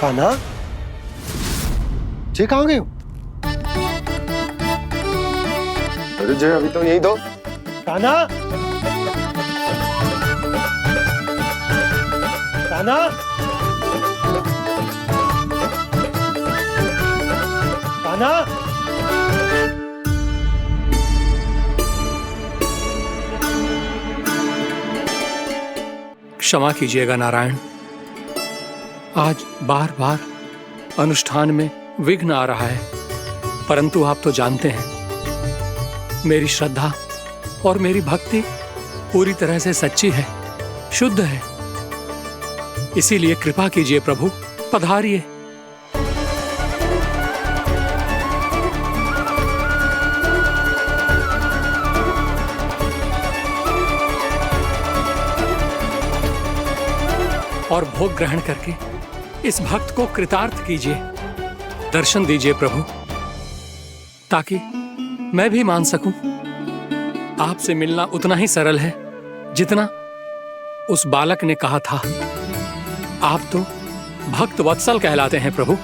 कान्हा, जय कहाँ गए हो? अरे जय अभी तो यही दो। कान्हा, कान्हा, कान्हा। क्षमा कीजिएगा नारायण, आज बार बार अनुष्ठान में विघ्न आ रहा है, परंतु आप तो जानते हैं मेरी श्रद्धा और मेरी भक्ति पूरी तरह से सच्ची है, शुद्ध है। इसीलिए कृपा कीजिए प्रभु, पधारिए। और भोग ग्रहण करके इस भक्त को कृतार्थ कीजिए। दर्शन दीजिए प्रभु, ताकि मैं भी मान सकूं। आपसे मिलना उतना ही सरल है जितना उस बालक ने कहा था। आप तो भक्त वत्सल कहलाते हैं प्रभु।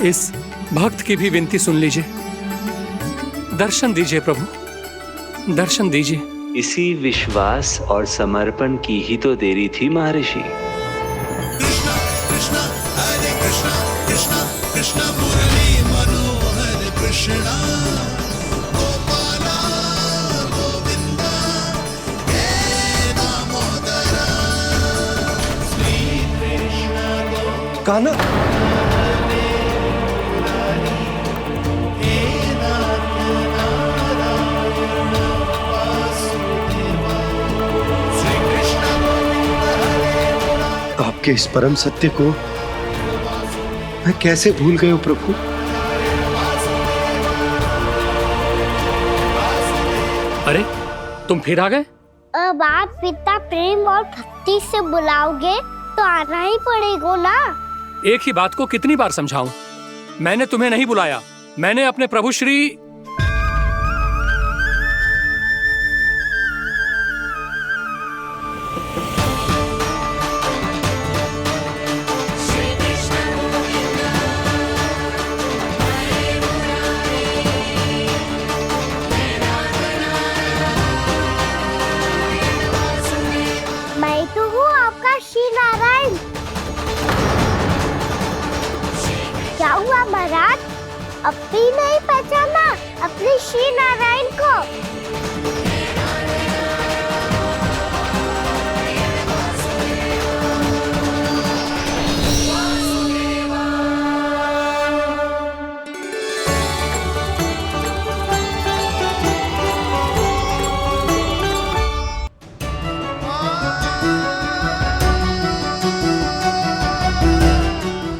इस भक्त की भी विनती सुन लीजिए। दर्शन दीजिए प्रभु, दर्शन दीजिए। इसी विश्वास और समर्पण की ही तो देरी थी महर्षि। कृष्णा कृष्णा हरे कृष्णा, कृष्णा कृष्णा मुरली मनोहर कृष्णा, गोपाला गोविंदा हे दामोदरा, श्री कृष्ण कान्हा, आपके इस परम सत्य को मैं कैसे भूल गया प्रभु। अरे तुम फिर आ गए? अब आप पिता प्रेम और भक्ति से बुलाओगे तो आना ही पड़ेगा ना। एक ही बात को कितनी बार समझाऊं? मैंने तुम्हें नहीं बुलाया, मैंने अपने प्रभु श्री मैं तो हूँ आपका श्री नारायण। क्या हुआ महाराज, अब भी नहीं पहचाना अपने श्री नारायण को?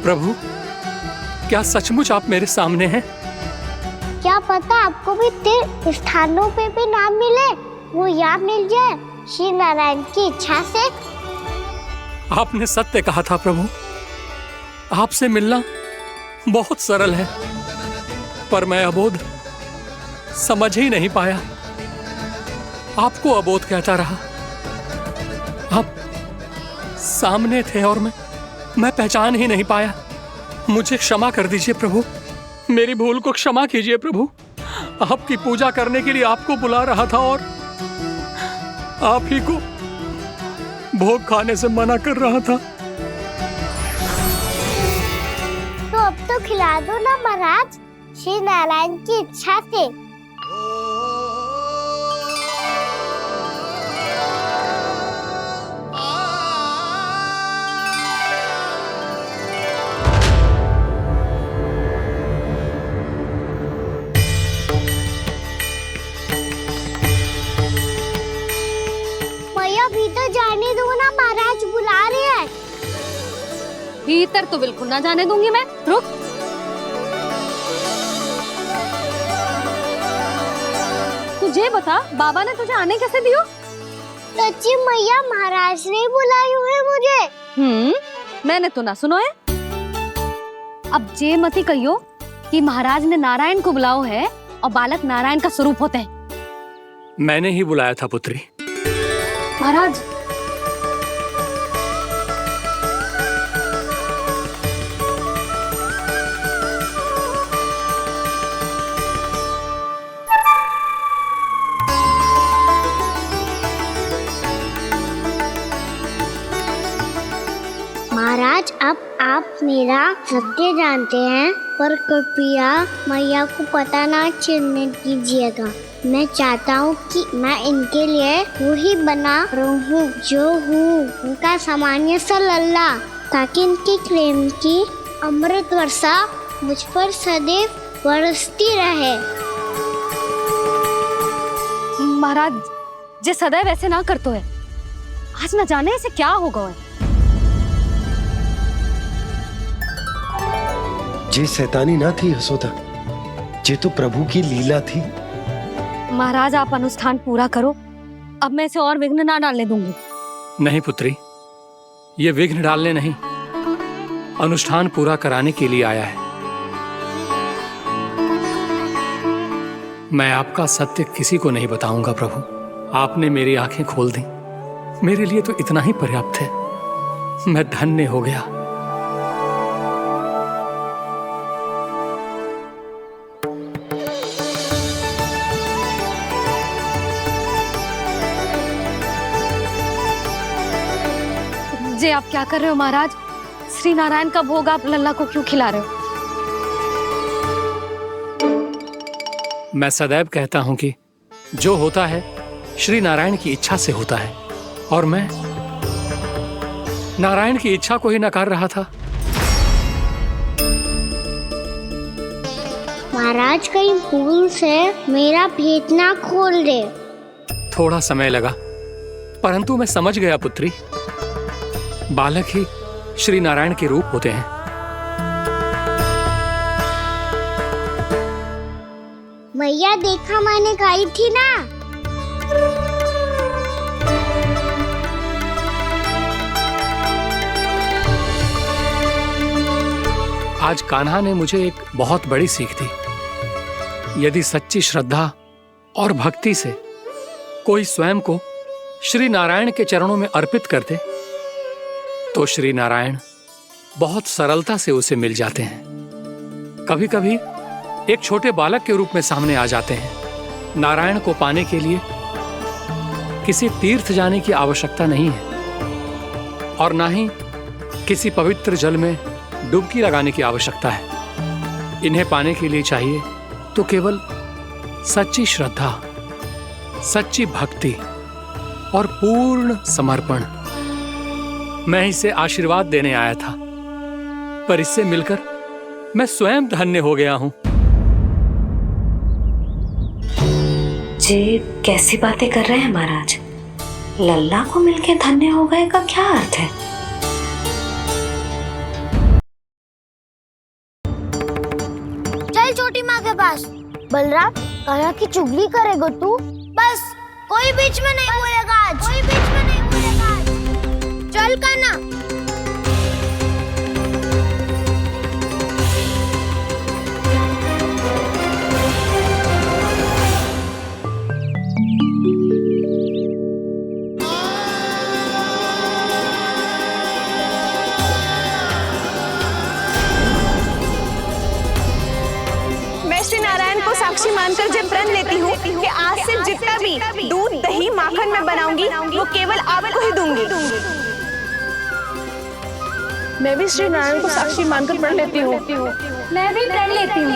प्रभु, क्या सचमुच आप मेरे सामने हैं? क्या पता आपको भी तीर्थ स्थानों पे भी नाम मिले, वो यहाँ मिल जाए श्री नारायण की इच्छा से। आपने सत्य कहा था प्रभु, आपसे मिलना बहुत सरल है, पर मैं अबोध समझ ही नहीं पाया। आपको अबोध कहता रहा। आप सामने थे और मैं पहचान ही नहीं पाया। मुझे क्षमा कर दीजिए प्रभु, मेरी भूल को क्षमा कीजिए प्रभु। आपकी पूजा करने के लिए आपको बुला रहा था और आप ही को भोग खाने से मना कर रहा था। तो अब तो खिला दो ना महाराज, श्री नारायण की इच्छा से। भीतर जाने दो ना, महाराज बुला रहे हैं। भीतर तो बिल्कुल ना जाने दूंगी मैं, रुक। तुझे बता, बाबा ने तुझे आने कैसे दियो? सच्ची मैया, महाराज ने बुलाई हुई मुझे। मैंने तो ना सुनो है। अब जे मती कहियो कि महाराज ने नारायण को बुलाओ है और बालक नारायण का स्वरूप होते हैं। मैंने ही बुलाया था पुत्री। महाराज, महाराज अब आप मेरा सत्य जानते हैं, पर कृपया मैया को पता ना चलने दीजिएगा। मैं चाहता हूँ कि मैं इनके लिए वही बना रहूँ जो हूँ, उनका सामान्य सा लल्ला, ताकि इनकी प्रेम की अमृत वर्षा मुझ पर सदैव बरसती रहे। महाराज जे सदैव ऐसे ना करतो है, आज न जाने इसे क्या होगा है। जे शैतानी ना थी यशोदा, जे तो प्रभु की लीला थी। महाराज आप अनुष्ठान पूरा करो, अब मैं इसे और विघ्न ना डालने दूंगी। नहीं पुत्री, ये विघ्न डालने नहीं, अनुष्ठान पूरा कराने के लिए आया है। मैं आपका सत्य किसी को नहीं बताऊंगा प्रभु। आपने मेरी आंखें खोल दी, मेरे लिए तो इतना ही पर्याप्त है। मैं धन्य हो गया। जे आप क्या कर रहे हो महाराज? श्री नारायण का भोग आप लल्ला को क्यों खिला रहे हो? मैं सदैव कहता हूं कि जो होता है श्री नारायण की इच्छा से होता है, और मैं नारायण की इच्छा को ही नकार रहा था। महाराज कहीं भूल से मेरा भेद ना खोल दे। थोड़ा समय लगा, परंतु मैं समझ गया पुत्री। बालक ही श्री नारायण के रूप होते हैं। मैया देखा मैंने गाई थी ना। आज कान्हा ने मुझे एक बहुत बड़ी सीख दी। यदि सच्ची श्रद्धा और भक्ति से कोई स्वयं को श्री नारायण के चरणों में अर्पित कर दे, तो श्री नारायण बहुत सरलता से उसे मिल जाते हैं। कभी कभी एक छोटे बालक के रूप में सामने आ जाते हैं। नारायण को पाने के लिए किसी तीर्थ जाने की आवश्यकता नहीं है, और ना ही किसी पवित्र जल में डुबकी लगाने की आवश्यकता है। इन्हें पाने के लिए चाहिए तो केवल सच्ची श्रद्धा, सच्ची भक्ति और पूर्ण समर्पण। मैं इसे आशीर्वाद देने आया था, पर इससे मिलकर मैं स्वयं धन्य हो गया हूं। जे कैसी बातें कर रहे हैं महाराज? लल्ला को मिलके धन्य हो गए का क्या अर्थ है? चल छोटी माँ के पास। बलराम, कान्हा की चुगली करेगा तू? बस कोई बीच में नहीं बोलेगा आज। कोई बीच में नहीं बोलेगा आज। चल कान्हा। मैं श्री नारायण को साक्षी मानकर जब प्रण लेती हूँ कि आज से जितना भी दूध, दही, माखन मैं बनाऊंगी वो केवल आपको ही दूंगी। मैं भी श्री नारायण को साक्षी मानकर प्रण लेती हूँ। मैं भी प्रण लेती हूँ।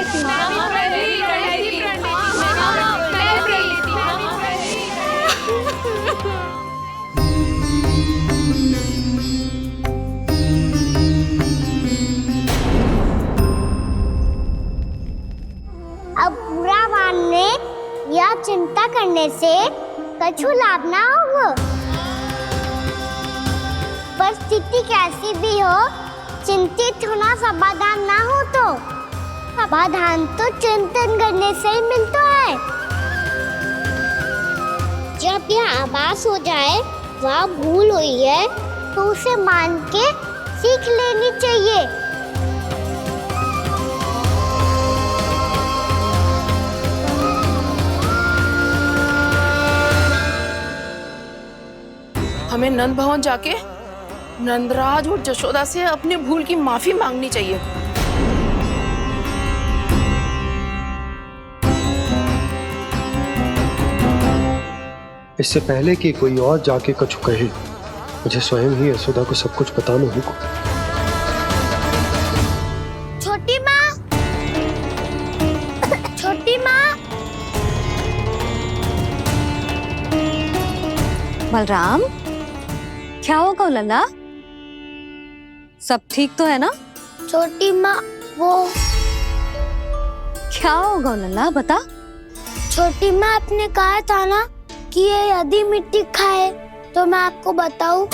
अब बुरा मानने या चिंता करने से कछु लाभ ना होगा। परिस्थिति कैसी भी हो, चिंतित होना समाधान ना हो तो समाधान तो चिंतन करने से ही मिलता है। जब यह आभास हो जाए वह भूल हुई है, तो उसे मान के सीख लेनी चाहिए। हमें नंद भवन जाके नंदराज और जशोदा से अपनी भूल की माफी मांगनी चाहिए। इससे पहले कि कोई और जाके कछु कहे, मुझे स्वयं ही यशोदा को सब कुछ बताना होगा। बलराम, क्या होगा लल्ला? सब ठीक तो है ना? छोटी माँ, वो क्या होगा लल्ला, बता। छोटी माँ, आपने कहा था ना कि ये यदि मिट्टी खाए तो मैं आपको बताऊं।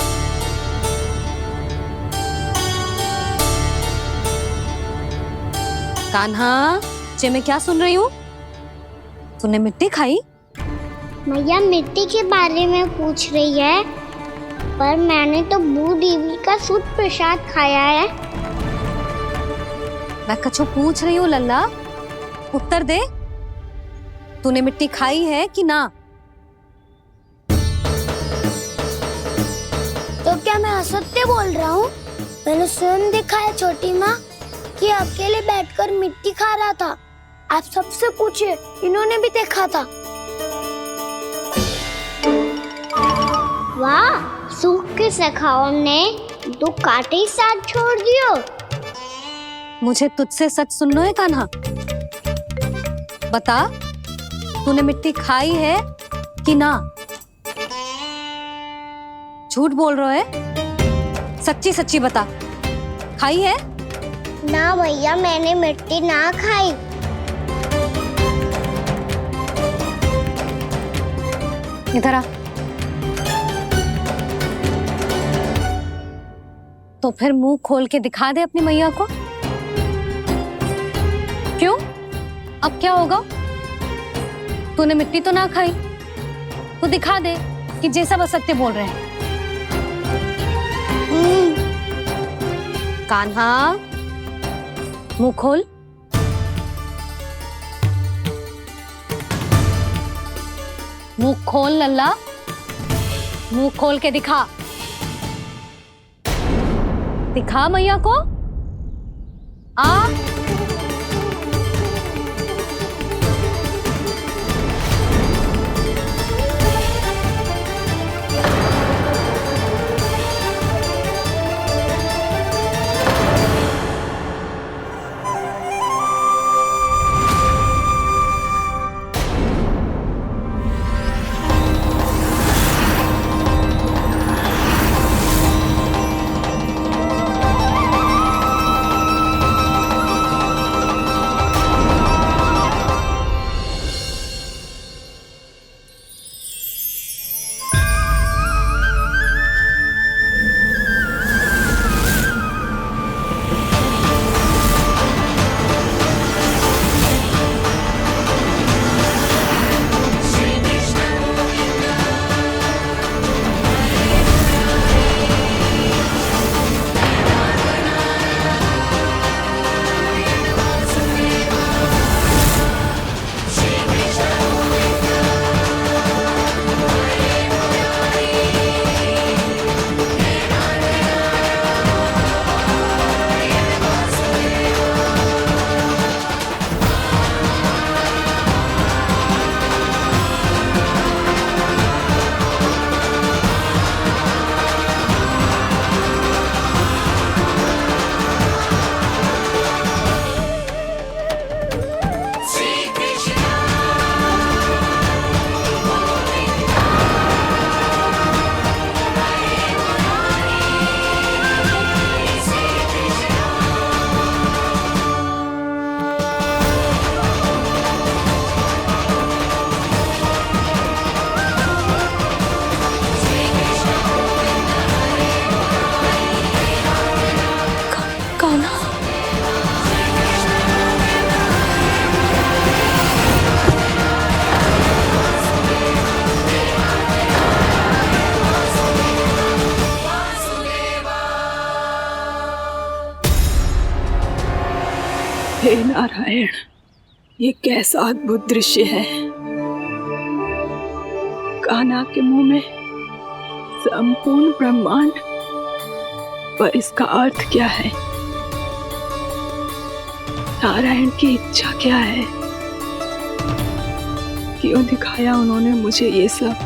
कान्हा, जे मैं क्या सुन रही हूँ? तूने मिट्टी खाई? मैया मिट्टी के बारे में पूछ रही है, पर मैंने तो भू देवी का शुद्ध प्रसाद खाया है। मैं कछु पूछ रही हूँ लल्ला, उत्तर दे। तूने मिट्टी खाई है कि ना? तो क्या मैं असत्य बोल रहा हूँ? मैंने स्वयं देखा है छोटी माँ कि अकेले बैठकर मिट्टी खा रहा था। आप सबसे पूछिए, इन्होंने भी देखा था। वाह, सूख के सखाओ ने 2 कांटे ही साथ छोड़ दियो। मुझे तुझसे सच सुनना है कान्हा। बता, तूने मिट्टी खाई है कि ना? झूठ बोल रहा है, सच्ची सच्ची बता, खाई है? ना भैया, मैंने मिट्टी ना खाई। इधर आ। तो फिर मुंह खोल के दिखा दे अपनी मैया को। क्यों? अब क्या होगा? तूने मिट्टी तो ना खाई, तो दिखा दे कि जे सब असत्य बोल रहे हैं। कान्हा, मुंह खोल। मुंह खोल लल्ला, मुंह खोल के दिखा। दिखा मैया को। आ हे नारायण, ये कैसा अद्भुत दृश्य है। कान्हा के मुंह में संपूर्ण ब्रह्मांड, पर इसका अर्थ क्या है? नारायण की इच्छा क्या है? क्यों दिखाया उन्होंने मुझे ये सब?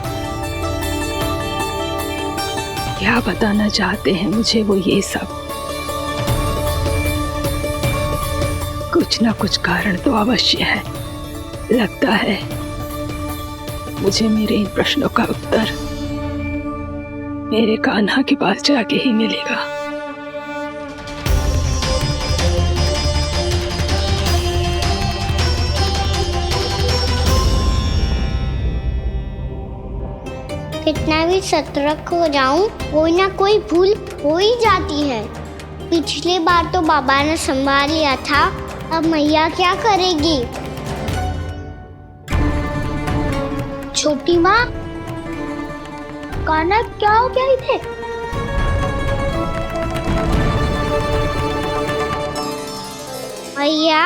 क्या बताना चाहते हैं मुझे वो ये सब? कुछ ना कुछ कारण तो अवश्य है। लगता है मुझे मेरे इन प्रश्नों का उत्तर मेरे कान्हा के पास जाके ही मिलेगा। कितना भी सतर्क हो जाऊं, कोई ना कोई भूल हो ही जाती है। पिछली बार तो बाबा ने संभाल लिया था, अब मैया क्या करेगी? छोटी माँ, कान्हा क्या हो गया इधर? मैया,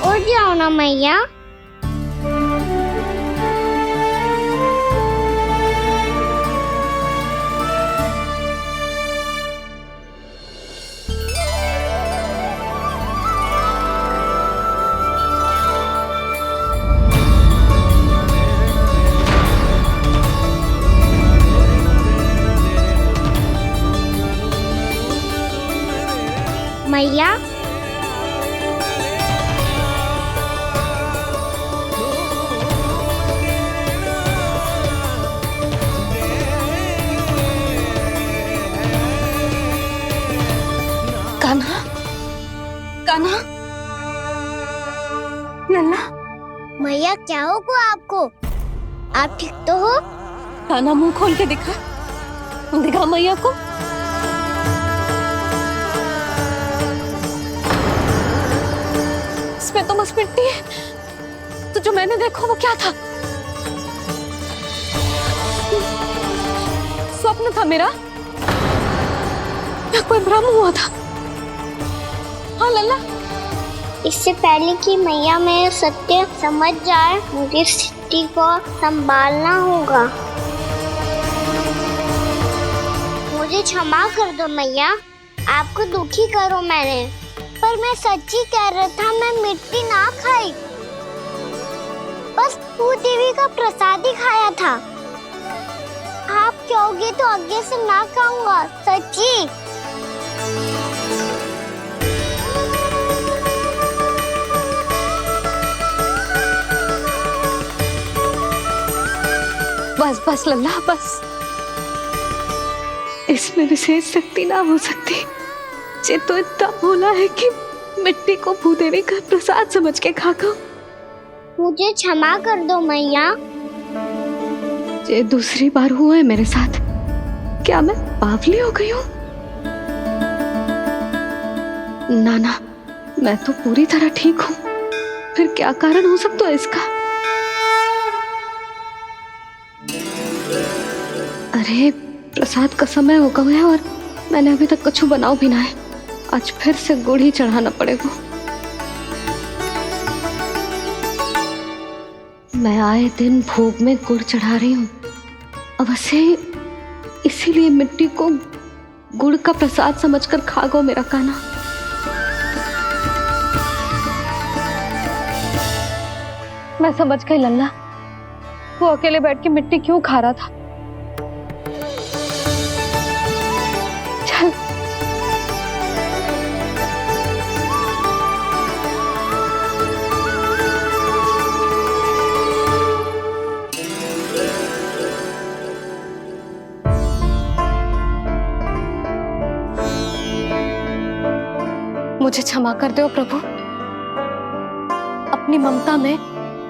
उठ जाओ ना मैया। मैया, कान्हा, कान्हा, लल्ला, मैया क्या होगा आपको? आप ठीक तो हो? कान्हा मुंह खोल के दिखा, दिखा मैया को। इसमें तो बस मिट्टी है, तो जो मैंने देखा वो क्या था? स्वप्न था मेरा या कोई भ्रम हुआ था? हाँ लल्ला, इससे पहले कि मैया मेरे सत्य समझ जाए, मुझे स्थिति को संभालना होगा। मुझे क्षमा कर दो मैया, आपको दुखी करो मैंने, पर मैं सच्ची कह रहा था, मैं मिट्टी ना खाई, बस भूदेवी का प्रसाद ही खाया था। आप कहोगे तो आगे से ना खाऊंगा, सच्ची। बस बस लल्ला, बस। इसमें विशेष शक्ति ना हो सकती। ये तो इतना भोला है कि मिट्टी को भूदेवी का प्रसाद समझ के खा गया। मुझे क्षमा कर दो मैया। ये दूसरी बार हुआ है मेरे साथ। क्या मैं बावली हो गई हूँ? ना ना, मैं तो पूरी तरह ठीक हूँ। फिर क्या कारण हो सकता है इसका? अरे प्रसाद का समय हो गया है और मैंने अभी तक कुछ बनाओ भी ना है। आज फिर से गुड़ ही चढ़ाना पड़ेगा। मैं आए दिन भोग में गुड़ चढ़ा रही हूँ, अवश्य इसीलिए मिट्टी को गुड़ का प्रसाद समझकर खा गो मेरा कान्हा। मैं समझ गई लल्ला, वो अकेले बैठ के मिट्टी क्यों खा रहा था। चल मुझे क्षमा कर दो प्रभु। अपनी ममता में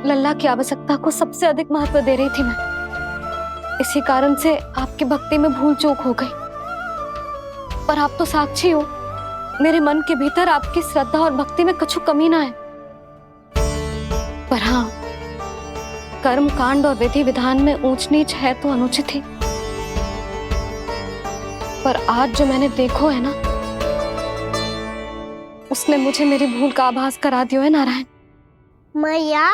लल्ला की आवश्यकता को सबसे अधिक महत्व दे रही थी मैं। इसी कारण से आपकी भक्ति में भूल चूक हो गई। पर आप तो साक्षी हो, मेरे मन के भीतर आपकी श्रद्धा और भक्ति में कुछ कमी ना है। पर हाँ, कर्म कांड और विधि विधान में ऊंच नीच है तो अनुचित ही। पर आज जो मैंने देखो है ना, उसने मुझे मेरी भूल का आभास करा दिया है नारायण। मैया,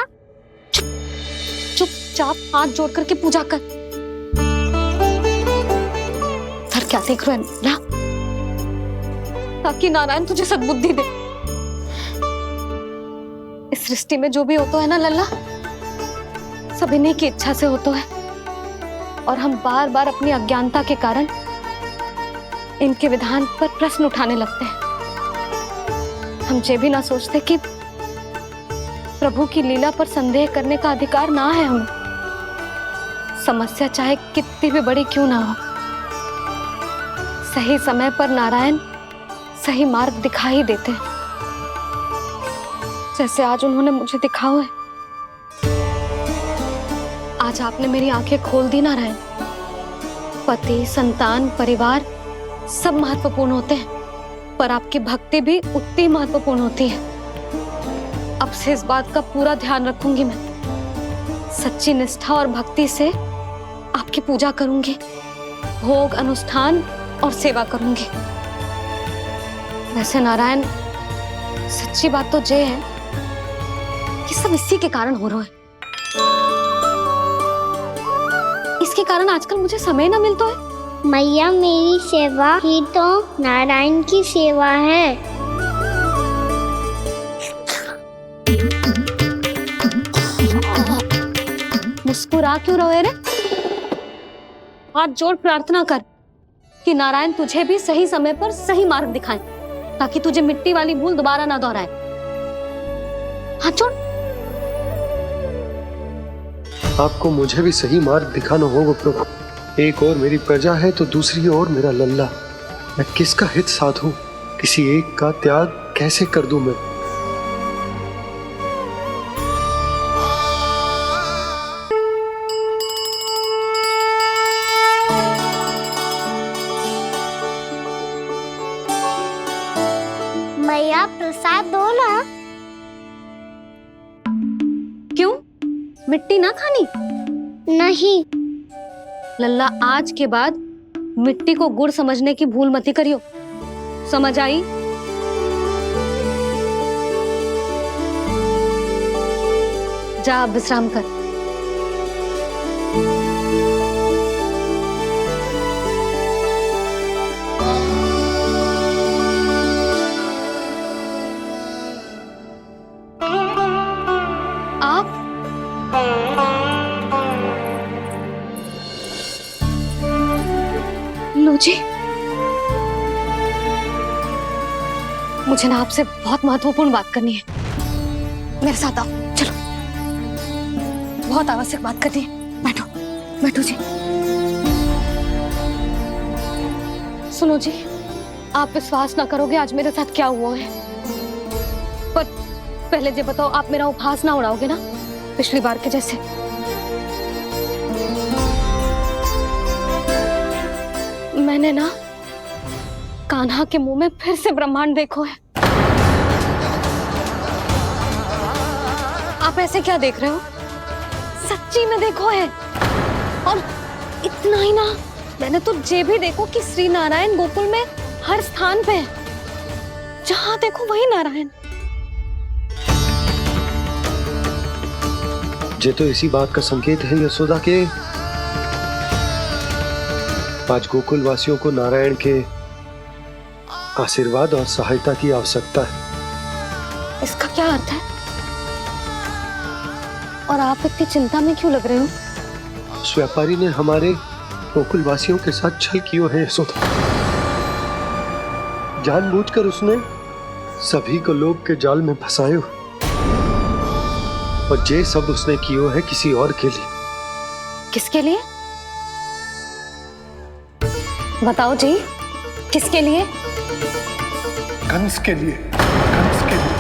चुपचाप हाथ जोड़ करके पूजा कर। सर क्या देख रहे हैं ना? ताकि नारायण तुझे सद्बुद्धि दे। इस सृष्टि में जो भी होता है ना लल्ला, सब इन्हीं की इच्छा से होता है। और हम बार बार अपनी अज्ञानता के कारण इनके विधान पर प्रश्न उठाने लगते हैं। हम ये भी ना सोचते कि प्रभु की लीला पर संदेह करने का अधिकार ना है हमें। समस्या चाहे कितनी भी बड़ी क्यों ना हो, सही समय पर नारायण सही मार्ग दिखा ही देते हैं, जैसे आज उन्होंने मुझे दिखाओ है। आज आपने मेरी आंखें खोल दी नारायण। पति, संतान, परिवार सब महत्वपूर्ण होते हैं, पर आपकी भक्ति भी उतनी महत्वपूर्ण होती है। अब से इस बात का पूरा ध्यान रखूंगी मैं। सच्ची निष्ठा और भक्ति से आपकी पूजा करूंगी, भोग, अनुष्ठान और सेवा करूंगी। वैसे नारायण, सच्ची बात तो ये है कि सब इसी के कारण हो रहा है। इसके कारण आजकल मुझे समय ना मिलता है। मैया, मेरी सेवा ही तो नारायण की सेवा है। मुस्कुरा क्यों रहे रे? हाथ जोड़ प्रार्थना कर कि नारायण तुझे भी सही समय पर सही मार्ग दिखाएं, ताकि तुझे मिट्टी वाली भूल दोबारा ना दोहराए। हाथ जोड़। आपको मुझे भी सही मार्ग दिखाना होगा प्रभु। एक और मेरी प्रजा है तो दूसरी ओर मेरा लल्ला। मैं किसका हित साधूं? किसी एक का त्याग कैसे कर दूं मैं? मैया, प्रसाद दो ना। क्यों? मिट्टी ना खानी? नहीं। लल्ला, आज के बाद मिट्टी को गुड़ समझने की भूल मत करियो। समझ आई? जा विश्राम कर। आप लो जी, मुझे ना आपसे बहुत महत्वपूर्ण बात करनी है। मेरे साथ आओ, चलो। बहुत आवश्यक बात करनी है। बैठो, बैठो जी। सुनो जी, आप विश्वास ना करोगे आज मेरे साथ क्या हुआ है। पर पहले ये बताओ, आप मेरा उपहास ना उड़ाओगे ना, पिछली बार के जैसे? मैंने ना कान्हा के मुंह में फिर से ब्रह्मांड देखो है। आप ऐसे क्या देख रहे हो? सच्ची में देखो है। और इतना ही ना, मैंने तो ये भी देखो कि श्री नारायण गोकुल में हर स्थान पे है। जहां देखो वही नारायण। ये तो इसी बात का संकेत है यशोदा के आज गोकुल वासियों को नारायण के आशीर्वाद और सहायता की आवश्यकता है। इसका क्या अर्थ है? और आप इतनी चिंता में क्यों लग रहे हो? उस व्यापारी ने हमारे गोकुल वासियों के साथ छल किया है यशोदा। जानबूझकर उसने सभी को लोभ के जाल में फंसायो, और ये सब उसने किया है किसी और के लिए। किसके लिए? बताओ जी, किसके लिए? कंस के लिए। कंस के लिए।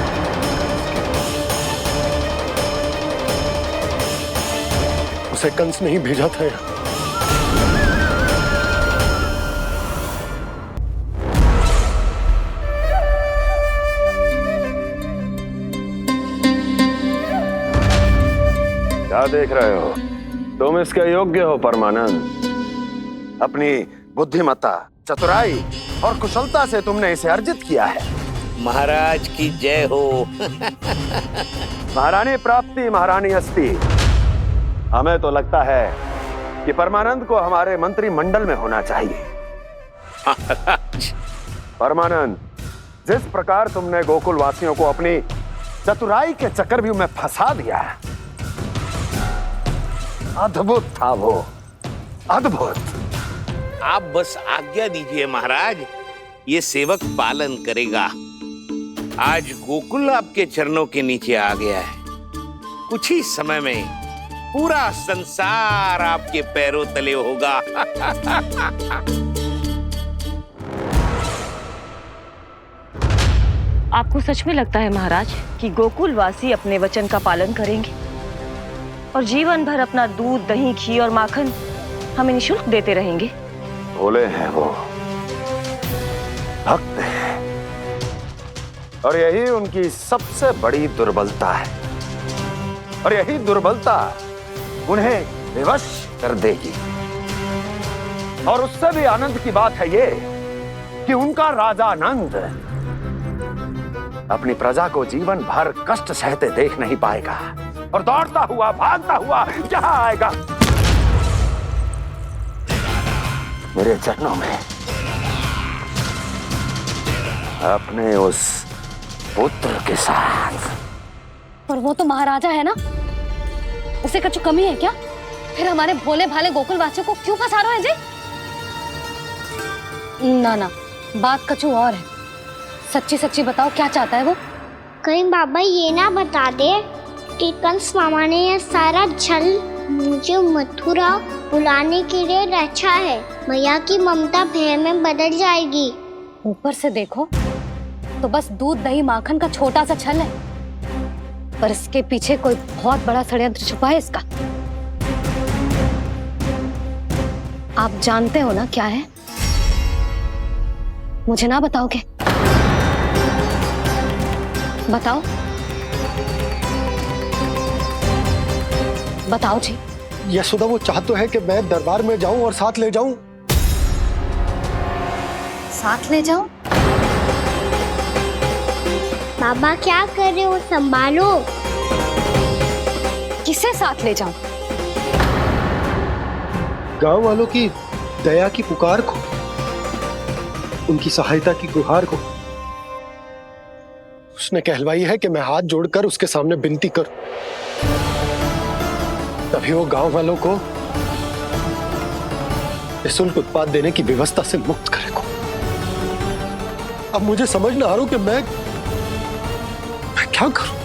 उसे कंस नहीं भेजा था यहाँ। क्या देख रहे हो? तुम इसके योग्य हो परमानंद। अपनी बुद्धिमत्ता, चतुराई और कुशलता से तुमने इसे अर्जित किया है। महाराज की जय हो। महारानी प्राप्ति महारानी अस्ति। हमें तो लगता है कि परमानंद को हमारे मंत्रिमंडल में होना चाहिए। परमानंद, जिस प्रकार तुमने गोकुल वासियों को अपनी चतुराई के चक्रव्यूह में फंसा दिया है, अद्भुत था वो, अद्भुत। आप बस आज्ञा दीजिए महाराज, ये सेवक पालन करेगा। आज गोकुल आपके चरणों के नीचे आ गया है। कुछ ही समय में पूरा संसार आपके पैरों तले होगा। आपको सच में लगता है महाराज कि गोकुलवासी अपने वचन का पालन करेंगे और जीवन भर अपना दूध, दही, घी और माखन हमें निःशुल्क देते रहेंगे? भोले हैं वो, भक्त हैं, और यही उनकी सबसे बड़ी दुर्बलता है, और यही दुर्बलता उन्हें विवश कर देगी। और उससे भी आनंद की बात है ये कि उनका राजा नंद अपनी प्रजा को जीवन भर कष्ट सहते देख नहीं पाएगा और दौड़ता हुआ, भागता हुआ यहाँ आएगा मेरे चरणों में अपने उस पुत्र के साथ। पर वो तो महाराजा है ना, उसे कुछ कमी है क्या? फिर हमारे भोले भाले गोकुल वासियों को क्यों फंसा रहे हैं जी? ना ना, बात कछु और है। सच्ची सच्ची बताओ, क्या चाहता है वो? कहीं बाबा ये ना बता दे कि कंस मामा ने यह सारा छल मुझे मथुरा बुलाने के लिए रचा है। मैया की ममता भय में बदल जाएगी। ऊपर से देखो तो बस दूध, दही, माखन का छोटा सा छल है, पर इसके पीछे कोई बहुत बड़ा षड्यंत्र छुपा है इसका। आप जानते हो ना क्या है? मुझे ना बताओगे? बताओ बताओ जी। यशोदा, वो चाह तो है कि मैं दरबार में जाऊं और साथ ले जाऊं। साथ ले जाऊं? बाबा क्या कर रहे हो, संभालो। किसे साथ ले जाऊं? गांव वालों की दया की पुकार को, उनकी सहायता की गुहार को। उसने कहलवाई है कि मैं हाथ जोड़कर उसके सामने विनती करूं, तभी वो गांव वालों को निःशुल्क उत्पाद देने की व्यवस्था से मुक्त करेगा। अब मुझे समझ ना आ रहा कि मैं क्या करूं।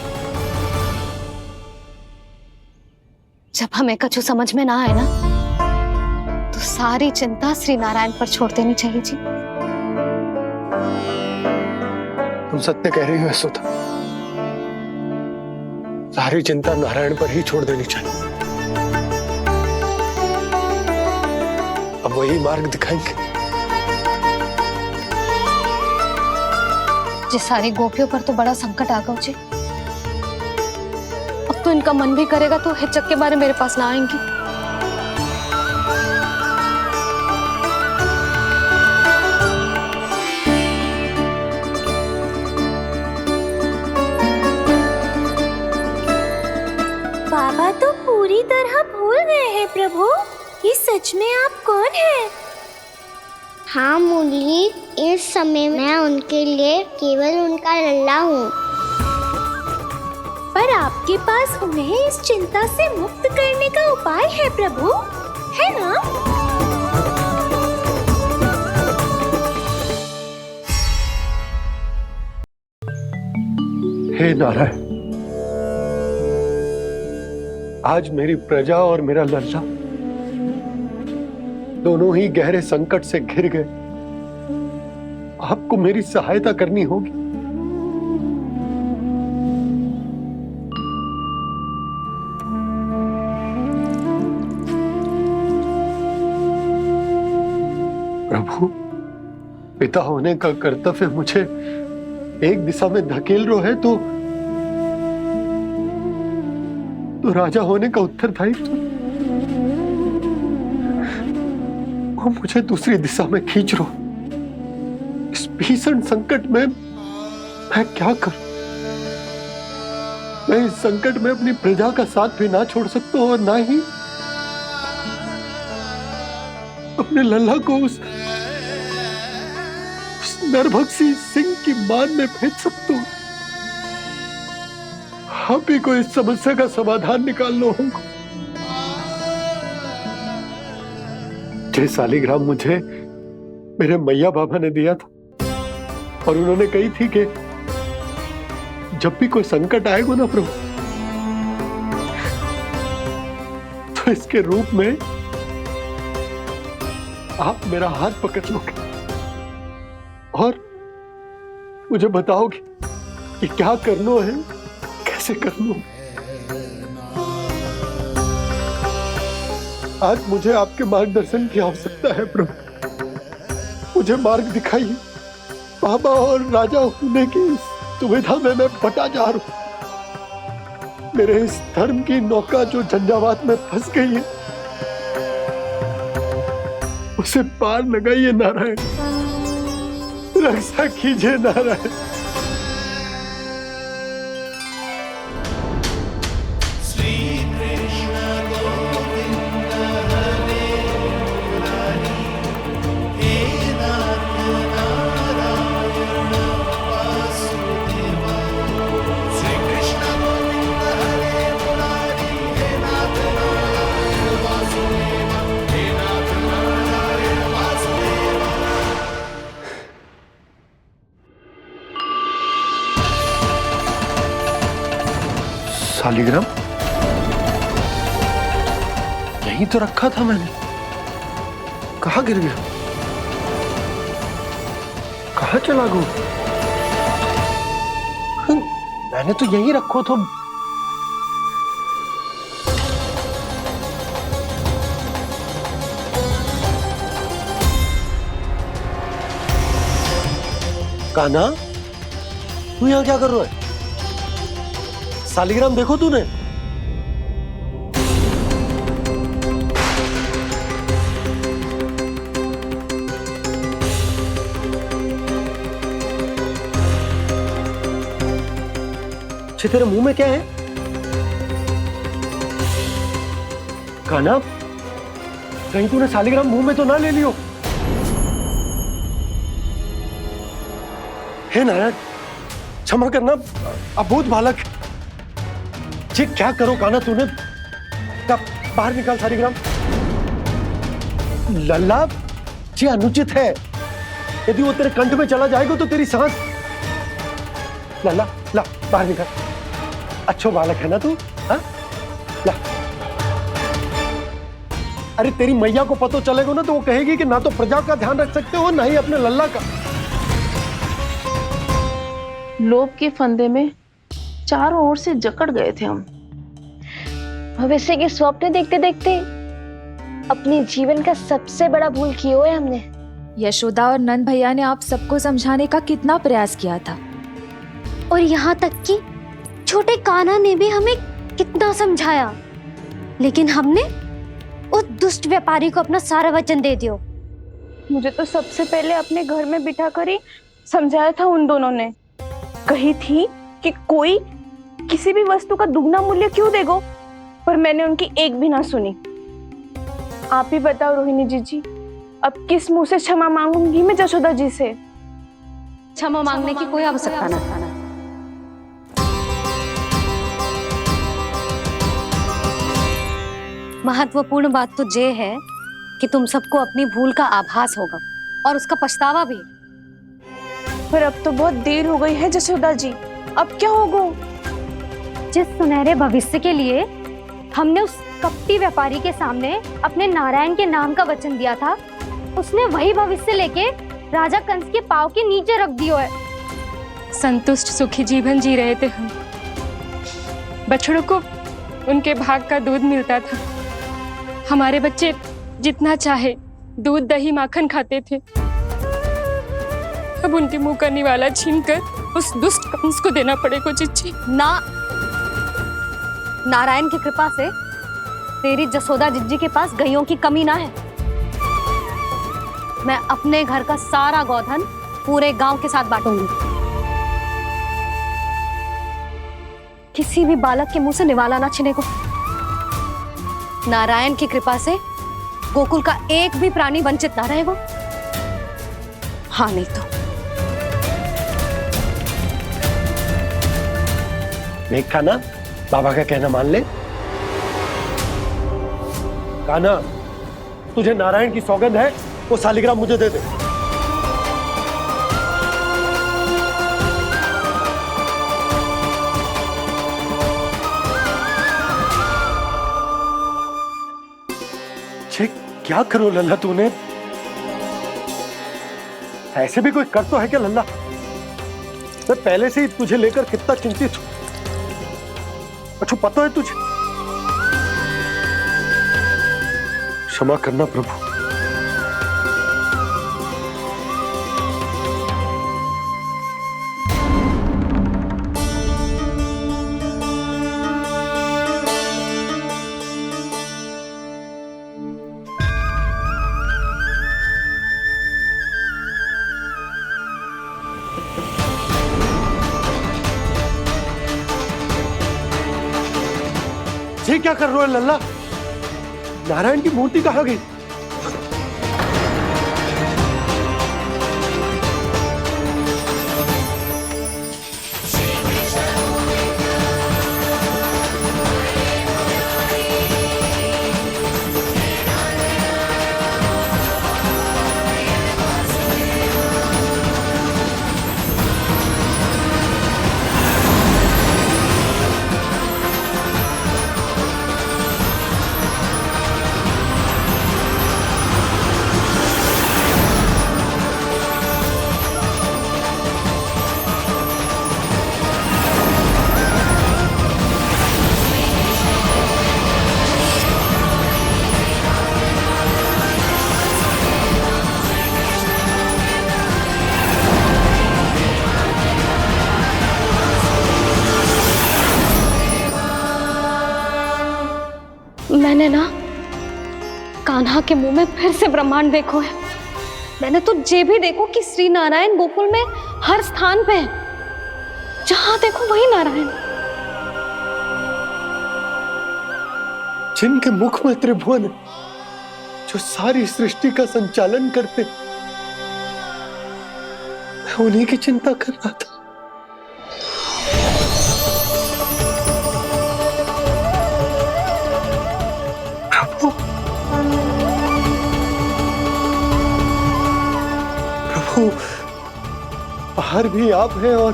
जब हमें कछु समझ में ना आए ना, तो सारी चिंता श्री नारायण पर छोड़ देनी चाहिए जी। तुम सत्य कह रही हो यशोदा, सारी चिंता नारायण पर ही छोड़ देनी चाहिए। अब वही मार्ग दिखाएंगे। जिस सारी गोपियों पर तो बड़ा संकट आ गया जी। अब तो इनका मन भी करेगा तो हिचक के बारे मेरे पास ना आएंगी। बाबा तो पूरी तरह भूल गए हैं प्रभु, ये सच में आप कौन हैं? हाँ मुरली, इस समय मैं उनके लिए केवल उनका लल्ला हूँ। पर आपके पास उन्हें इस चिंता से मुक्त करने का उपाय है प्रभु, है ना? हे नारायण, आज मेरी प्रजा और मेरा लल्ला दोनों ही गहरे संकट से घिर गए। आपको मेरी सहायता करनी होगी। प्रभु, पिता होने का कर्तव्य मुझे एक दिशा में धकेल रो है तो राजा होने का उत्तरदायित्व वो मुझे दूसरी दिशा में खींच रो। इस भीषण संकट में मैं क्या करूं? मैं इस संकट में अपनी प्रजा का साथ भी ना छोड़ सकता हूं और ना ही अपने लल्ला को उस नरभक्षी सिंह की मान में भेज सकता हूं। आप ही को इस समस्या का समाधान निकालना होगा। जय शालिग्राम मुझे मेरे मैया बाबा ने दिया था और उन्होंने कही थी कि जब भी कोई संकट आएगा ना प्रभु, तो इसके रूप में आप मेरा हाथ पकड़ लोगे और मुझे बताओगे कि क्या करना है, कैसे करना है। आज मुझे आपके मार्गदर्शन की आवश्यकता है प्रभु। मुझे मार्ग दिखाइए। बाबा और राजा होने की इस दुविधा में मैं बटा जा रहा हूं। मेरे इस धर्म की नौका जो झंझावात में फंस गई है, उसे पार लगाइए नारायण, रक्षा कीजिए नारायण। श्री कृष्ण गोविंद हरे मुरारी, हे नाथ नारायण वासुदेवा। श्री कृष्ण गोविंद हरे मुरारी, हे नाथ नारायण वासुदेवा, हे नाथ नारायण वासुदेवा। शालिग्राम यहीं तो रखा था मैंने, कहाँ गिर गया, कहाँ चला गया? मैंने तो यहीं रखो तो। कान्हा, तू यहाँ क्या कर रहा है? शालिग्राम देखो तूने? अच्छे, तेरे मुंह में क्या है? कान्हा, कहीं तूने शालिग्राम मुंह में तो ना ले लियो? हे नारायण, क्षमा करना, अबोध बालक। जी क्या करो कान्हा तूने? कब बाहर निकाल शालिग्राम। लल्ला, जी अनुचित है। यदि वो तेरे कंठ में चला जाएगा तो तेरी सांस। लल्ला, ला बाहर निकाल। अच्छो बालक है ना तू? हाँ, ला। अरे तेरी मैया को पता चलेगा ना तो वो कहेगी कि ना तो प्रजा का ध्यान रख सकते हो, ना ही अपने लल्ला का। लोभ के फंदे में चारों ओर से जकड़ गए थे हम। भविष्य के स्वप्न देखते देखते अपने जीवन का सबसे बड़ा भूल किया है हमने। यशोदा और नंद भैया ने आप सबको समझाने का कितना प्रयास किया था, और यहाँ तक कि छोटे कान्हा ने भी हमें कितना समझाया, लेकिन हमने उस दुष्ट व्यापारी को अपना सारा वचन दे दिया। मुझे तो सबसे पहले अपने घर में बिठा कर ही समझाया था उन दोनों ने। कही थी कि कोई किसी भी वस्तु का दुगना मूल्य क्यों देगा, पर मैंने उनकी एक भी ना सुनी। आप ही बताओ रोहिणी जी, अब किस मुंह से क्षमा मांगूंगी मैं जशोदा जी से? क्षमा मांगने की कोई आवश्यकता ना। महत्वपूर्ण बात तो ये है कि तुम सबको अपनी भूल का आभास होगा और उसका पछतावा भी। पर अब तो बहुत देर हो गई है जशोदा जी, अब क्या होगा? जिस सुनहरे भविष्य के लिए हमने उस कपटी व्यापारी के सामने अपने नारायण के नाम का वचन दिया था, उसने वही भविष्य लेके राजा कंस के पांव के नीचे रख दिया है। संतुष्ट सुखी जीवन जी रहे थे हम। बछड़ों को उनके भाग का दूध मिलता था। हमारे बच्चे जितना चाहे दूध दही माखन खाते थे। अब उनके मुंह का निवाला छीनकर उस दुष्ट कंस को देना पड़ेगा चिच्ची। ना, नारायण की कृपा से तेरी जसोदा जिज्जी के पास गैयों की कमी ना है। मैं अपने घर का सारा गोधन पूरे गांव के साथ बांटूंगी। किसी भी बालक के मुंह से निवाला ना छिने को। नारायण की कृपा से गोकुल का एक भी प्राणी वंचित ना रहेगा। हाँ नहीं तो देख कान्हा, बाबा का कहना मान ले। कान्हा, तुझे नारायण की सौगंध है, वो शालिग्राम मुझे दे दे। मुझे क्या करो लल्ला तूने? ऐसे भी कोई कर तो है क्या लल्ला? मैं पहले से ही तुझे लेकर कितना चिंतित हूं। अच्छा पता है तुझे? क्षमा करना प्रभु। ये क्या कर रहे हो लल्ला? नारायण की मूर्ति कहाँ गई? मैंने ना कान्हा के मुंह में फिर से ब्रह्मांड देखो है। मैंने तो ये भी देखो कि श्री नारायण गोकुल में हर स्थान पे है, जहां देखो वही नारायण। जिनके मुख में त्रिभुवन है, जो सारी सृष्टि का संचालन करते, मैं उन्हीं की चिंता कर रहा था। प्रभु बाहर भी आप हैं और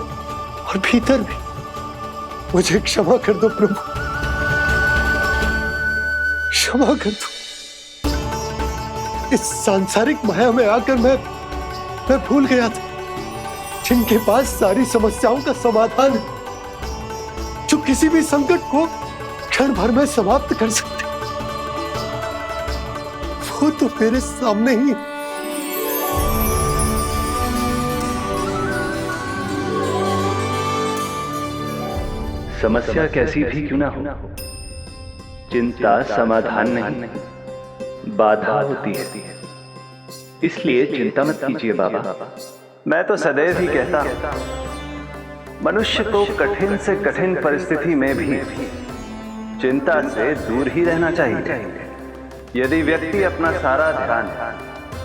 भीतर भी। मुझे क्षमा कर दो प्रभु, क्षमा कर दो। इस सांसारिक माया में आकर मैं भूल गया था जिनके पास सारी समस्याओं का समाधान है, जो किसी भी संकट को क्षण भर में समाप्त कर सकते, वो तो मेरे सामने ही। समस्या कैसी भी क्यों ना हो, चिंता समाधान नहीं, बाधा होती है। इसलिए चिंता मत कीजिए बाबा। मैं तो सदैव ही कहता हूं, मनुष्य को कठिन से कठिन परिस्थिति में भी चिंता से दूर ही रहना चाहिए। यदि व्यक्ति अपना सारा ध्यान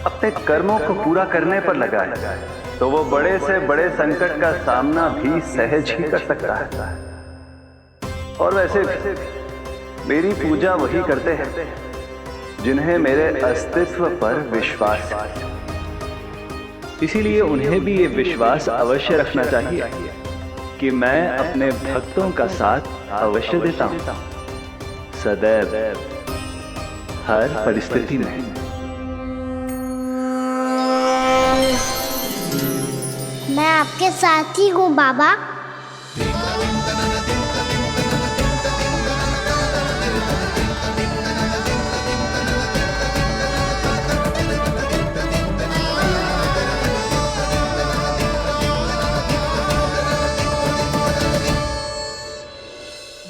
अपने कर्मों को पूरा करने पर लगाए, तो वो बड़े से बड़े संकट का सामना भी सहज ही कर सकता है। और वैसे भी मेरी पूजा वही करते हैं जिन्हें मेरे अस्तित्व पर विश्वास है। इसीलिए उन्हें भी ये विश्वास अवश्य रखना चाहिए कि मैं अपने भक्तों का साथ अवश्य देता हूं, सदैव, हर परिस्थिति में। मैं आपके साथ ही हूँ बाबा।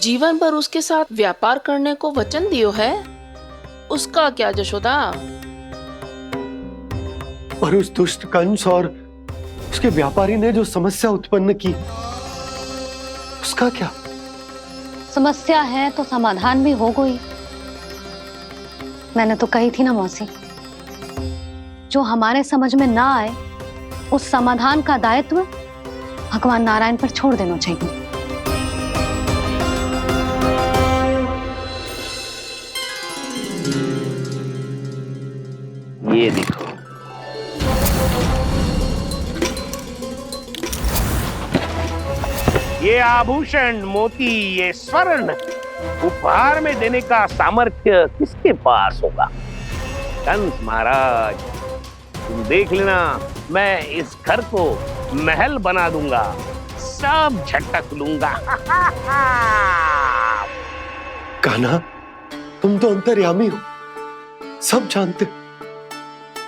जीवन भर उसके साथ व्यापार करने को वचन दियो है, उसका क्या जशोदा? और उस दुष्ट कंस और उसके व्यापारी ने जो समस्या उत्पन्न की, उसका क्या? समस्या है तो समाधान भी हो गई। मैंने तो कही थी ना मौसी, जो हमारे समझ में ना आए उस समाधान का दायित्व भगवान नारायण पर छोड़ देना चाहिए। ये देखो, ये आभूषण, मोती, ये स्वर्ण उपहार में देने का सामर्थ्य किसके पास होगा? कंस महाराज, तुम देख लेना, मैं इस घर को महल बना दूंगा, सब झटक लूंगा। कान्हा, तुम तो अंतर्यामी हो, सब जानते हो।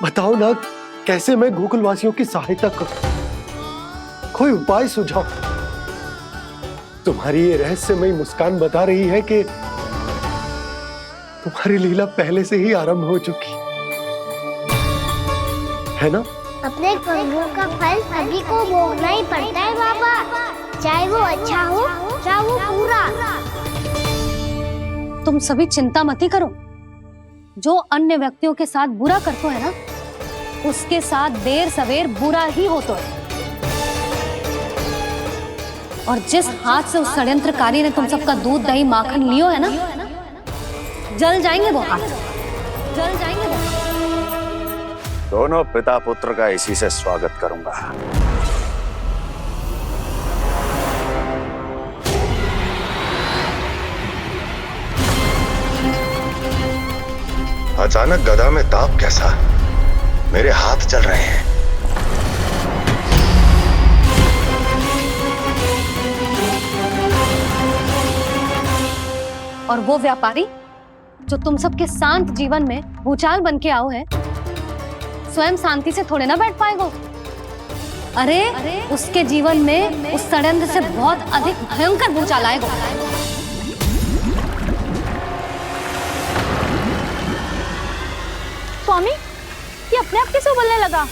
बताओ ना, कैसे मैं गोकुलवासियों की सहायता करूं? कोई उपाय सुझाओ। तुम्हारी ये रहस्यमयी मुस्कान बता रही है कि तुम्हारी लीला पहले से ही आरंभ हो चुकी है ना? अपने कर्मों का फल सभी को भोगना ही पड़ता है बाबा, चाहे वो अच्छा हो चाहे वो बुरा। तुम सभी चिंता मत ही करो। जो अन्य व्यक्तियों के साथ बुरा करते है ना, उसके साथ देर सवेर बुरा ही होता है। और जिस हाथ से उस षड्यंत्रकारी ने तुम सबका दूध दही माखन लियो है ना, जल जाएंगे वो हाथ, जल जाएंगे वो हाथ। दोनों पिता पुत्र का इसी से स्वागत करूंगा। अचानक गदा में ताप कैसा? मेरे हाथ चल रहे हैं। और वो व्यापारी जो तुम सबके शांत जीवन में भूचाल बन के आओ है, स्वयं शांति से थोड़े ना बैठ पाएगा। अरे उसके जीवन में उस षड्यंत्र से बहुत अधिक भयंकर भूचाल आएगा। स्वामी, ये अपने आप कैसे उबलने लगा?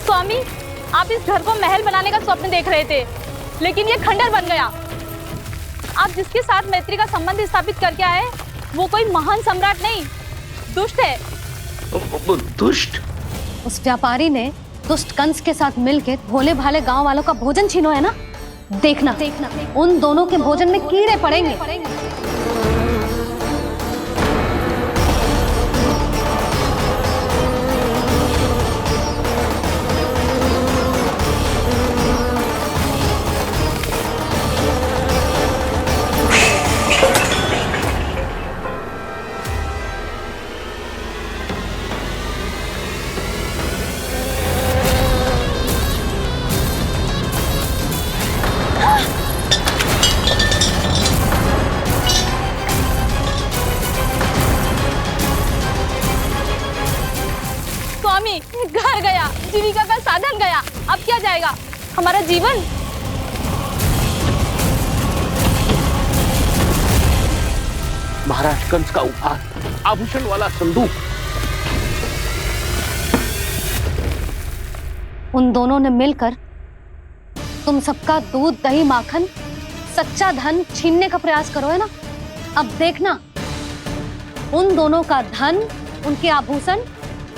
स्वामी, आप इस घर को महल बनाने का स्वप्न देख रहे थे, लेकिन ये खंडर बन गया। आप जिसके साथ मैत्री का संबंध स्थापित करके आए, वो कोई महान सम्राट नहीं, दुष्ट है। दुष्ट? उस व्यापारी ने दुष्ट कंस के साथ मिलकर भोले भाले गांव वालों का भोजन छीनो है ना। देखना उन दोनों के भोजन में कीड़े पड़ेंगे। घर गया, जीविका का साधन गया, अब क्या जाएगा हमारा जीवन? महाराज कंस का उपहार, आभूषण वाला संदूक। उन दोनों ने मिलकर तुम सबका दूध दही माखन सच्चा धन छीनने का प्रयास करो है ना। अब देखना उन दोनों का धन, उनके आभूषण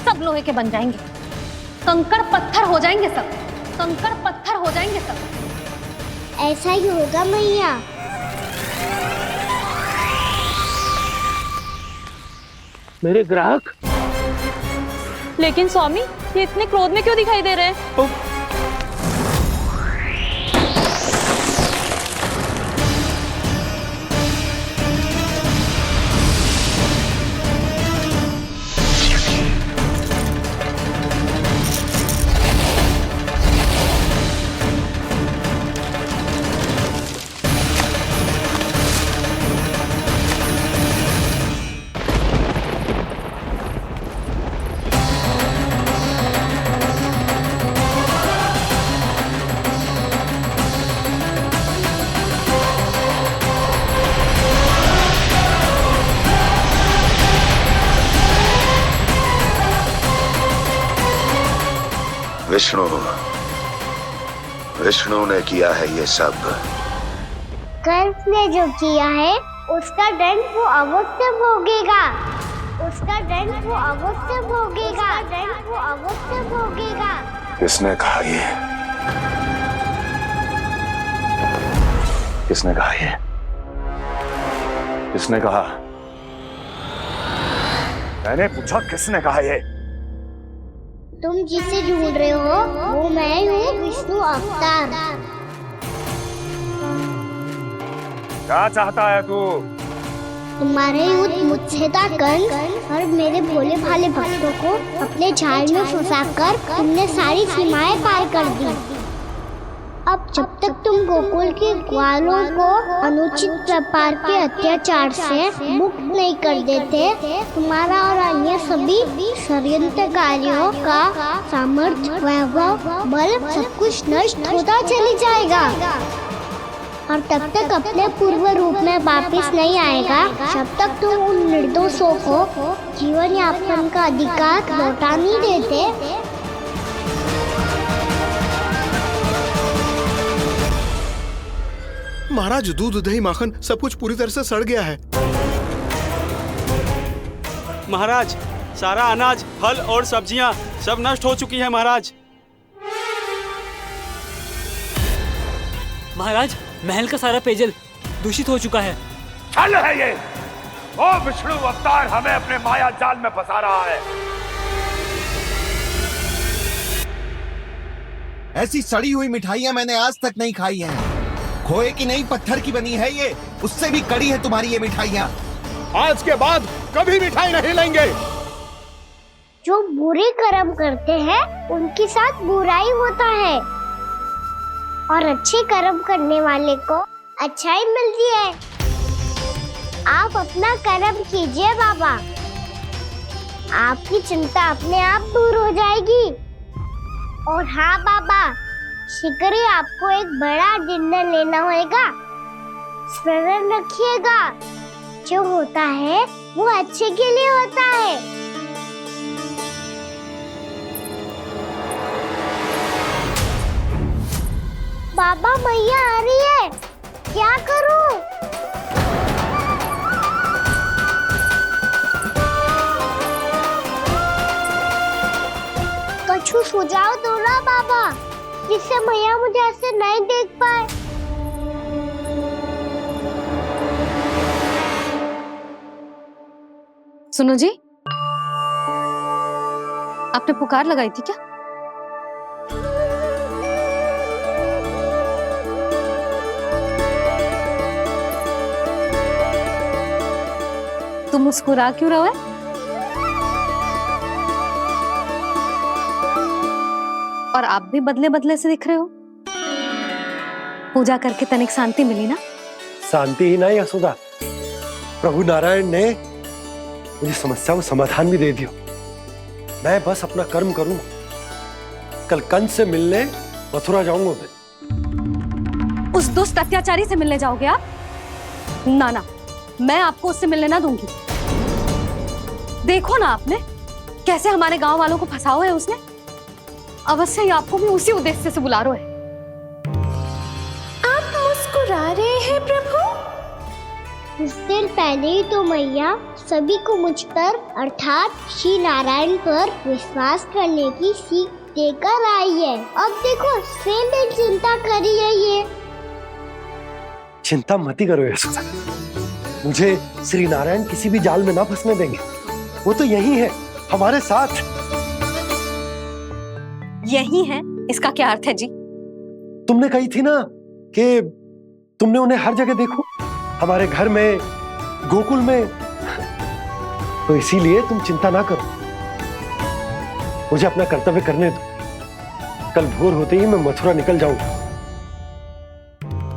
सब लोहे के बन जाएंगे, कंकड़ पत्थर हो जाएंगे सब, कंकड़ पत्थर हो जाएंगे सब। ऐसा ही होगा मैया। मेरे ग्राहक? लेकिन स्वामी, ये इतने क्रोध में क्यों दिखाई दे रहे हैं? विष्णु ने किया है ये सब। कंस ने जो किया है उसका दंड वो अवश्य भोगेगा, उसका दंड वो अवश्य भोगेगा, दंड वो अवश्य किसने कहा ये? किसने कहा ये? किसने कहा? मैंने पूछा किसने कहा ये? तुम जिसे ढूंढ रहे हो वो मैं ही हूँ, विष्णु अवतार। क्या चाहता है तू? तुम्हारे युद्ध मुझसे था कंस और मेरे भोले भाले भक्तों को अपने जाल में फंसाकर तुमने सारी सीमाएं पार कर दी। अब जब तक तुम गोकुल के ग्वालों को अनुचित प्रकार के अत्याचार से मुक्त नहीं कर देते, तुम्हारा और अन्य सभी षड्यंत्रकारियों का सामर्थ्य, वैभव, बल सब कुछ नष्ट होता चली जाएगा और तब तक अपने पूर्व रूप में वापस नहीं आएगा जब तक तुम उन निर्दोषों को जीवन यापन का अधिकार लौटा नहीं देते। महाराज, दूध, दही, माखन सब कुछ पूरी तरह से सड़ गया है। महाराज, सारा अनाज, फल और सब्जियां सब नष्ट हो चुकी है महाराज। महाराज, महल का सारा पेयजल दूषित हो चुका है। छल है ये। ओ विष्णु अवतार हमें अपने माया जाल में फंसा रहा है। ऐसी सड़ी हुई मिठाइयां मैंने आज तक नहीं खाई हैं। खोए की नहीं, पत्थर की बनी है ये, उससे भी कड़ी है तुम्हारी ये मिठाइयां। आज के बाद कभी मिठाई नहीं लेंगे। जो बुरे कर्म करते हैं उनके साथ बुराई होता है और अच्छे कर्म करने वाले को अच्छाई मिलती है। आप अपना कर्म कीजिए बाबा, आपकी चिंता अपने आप दूर हो जाएगी। और हाँ बाबा, शीघ्र ही आपको एक बड़ा डिनर लेना होगा। स्मरण रखिएगा, जो होता है वो अच्छे के लिए होता है। बाबा, मैया आ रही है, क्या करूं? कछु सुझाव दो ना बाबा, जिससे मैया मुझे ऐसे नहीं देख पाए। सुनो जी, आपने पुकार लगाई थी क्या? तुम मुस्कुरा क्यों रहे हो? और आप भी बदले बदले से दिख रहे हो। पूजा करके तनिक शांति मिली ना? शांति ही नहीं यशोदा, प्रभु नारायण ने मुझे समस्या को समाधान भी दे दिया। मैं बस अपना कर्म करूं। कल कंस से मिलने मथुरा जाऊंगा मैं। उस दुष्ट अत्याचारी से मिलने जाओगे आप? ना ना, मैं आपको उससे मिलने ना दूंगी। देखो ना आपने कैसे हमारे गांव वालों को फंसाओ है उसने। अवश्य ही आपको भी उसी उद्देश्य से बुला रहा है। आप मुस्कुरा रहे हैं प्रभु? कुछ देर पहले ही तो मैया सभी को मुझ पर अर्थात श्री नारायण पर विश्वास करने की सीख देकर आई है। अब देखो स्वयं भी चिंता करी है ये। चिंता मत करो यशोदा, मुझे श्री नारायण किसी भी जाल में ना फंसने देंगे। वो तो यही है हमारे साथ। यही है, इसका क्या अर्थ है जी? तुमने कही थी ना कि तुमने उन्हें हर जगह देखो, हमारे घर में, गोकुल में। तो इसीलिए तुम चिंता ना करो, मुझे अपना कर्तव्य करने दो। कल भोर होते ही मैं मथुरा निकल जाऊंगा।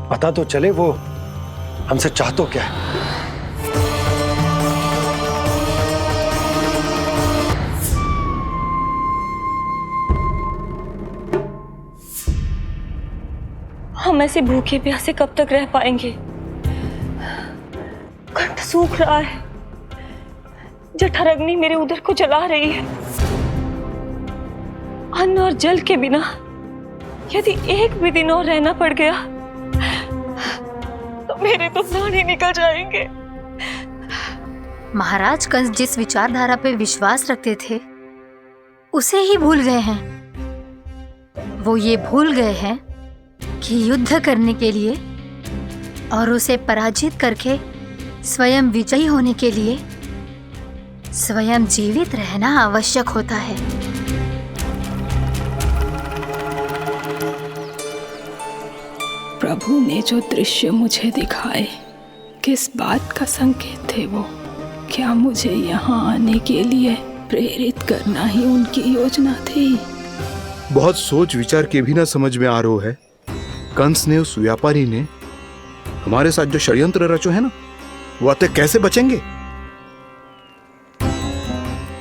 पता तो चले वो हमसे चाहतो क्या है। हम ऐसे भूखे प्यासे कब तक रह पाएंगे? कंठ सूख रहा है, जठराग्नि मेरे उदर को जला रही है। अन्न और जल के बिना यदि एक भी दिन और रहना पड़ गया तो मेरे तो प्राण ही निकल जाएंगे। महाराज, कंस जिस विचारधारा पे विश्वास रखते थे उसे ही भूल गए हैं। वो ये भूल गए हैं कि युद्ध करने के लिए और उसे पराजित करके स्वयं विजयी होने के लिए स्वयं जीवित रहना आवश्यक होता है। प्रभु ने जो दृश्य मुझे दिखाए, किस बात का संकेत थे वो? क्या मुझे यहाँ आने के लिए प्रेरित करना ही उनकी योजना थी? बहुत सोच विचार के भी ना समझ में आ रहा है। कंस ने, उस व्यापारी ने हमारे साथ जो षड्यंत्र रचो है ना, वो आते कैसे बचेंगे?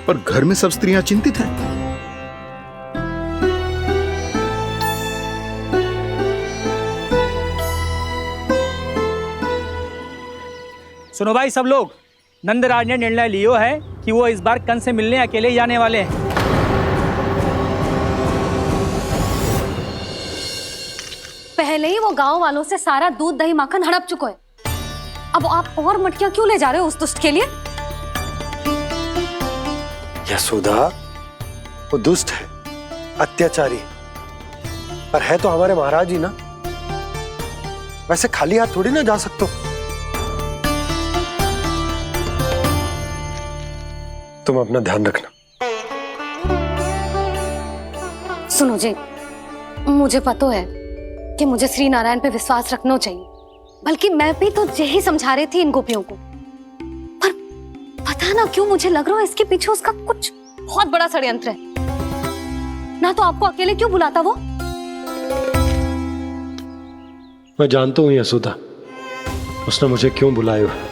पर घर में सब स्त्रियां चिंतित हैं। सुनो भाई सब लोग, नंदराज ने निर्णय लियो है कि वो इस बार कंस से मिलने अकेले जाने वाले हैं। पहले ही वो गांव वालों से सारा दूध दही माखन हड़प चुका है। अब आप और मटकियां क्यों ले जा रहे हो उस दुष्ट के लिए? यशोदा, वो दुष्ट है, अत्याचारी, पर है तो हमारे महाराज ही ना। वैसे खाली हाथ थोड़ी ना जा सकते हो। तुम अपना ध्यान रखना। सुनो जी, मुझे पता है कि मुझे श्री नारायण पे विश्वास रखना चाहिए, बल्कि मैं भी तो यही समझा रही थी इन गोपियों को। पर पता ना क्यों मुझे लग रहा है इसके पीछे उसका कुछ बहुत बड़ा षड्यंत्र है। ना तो आपको अकेले क्यों बुलाता वो? मैं जानता हूं यशोदा, उसने मुझे क्यों बुलाया है,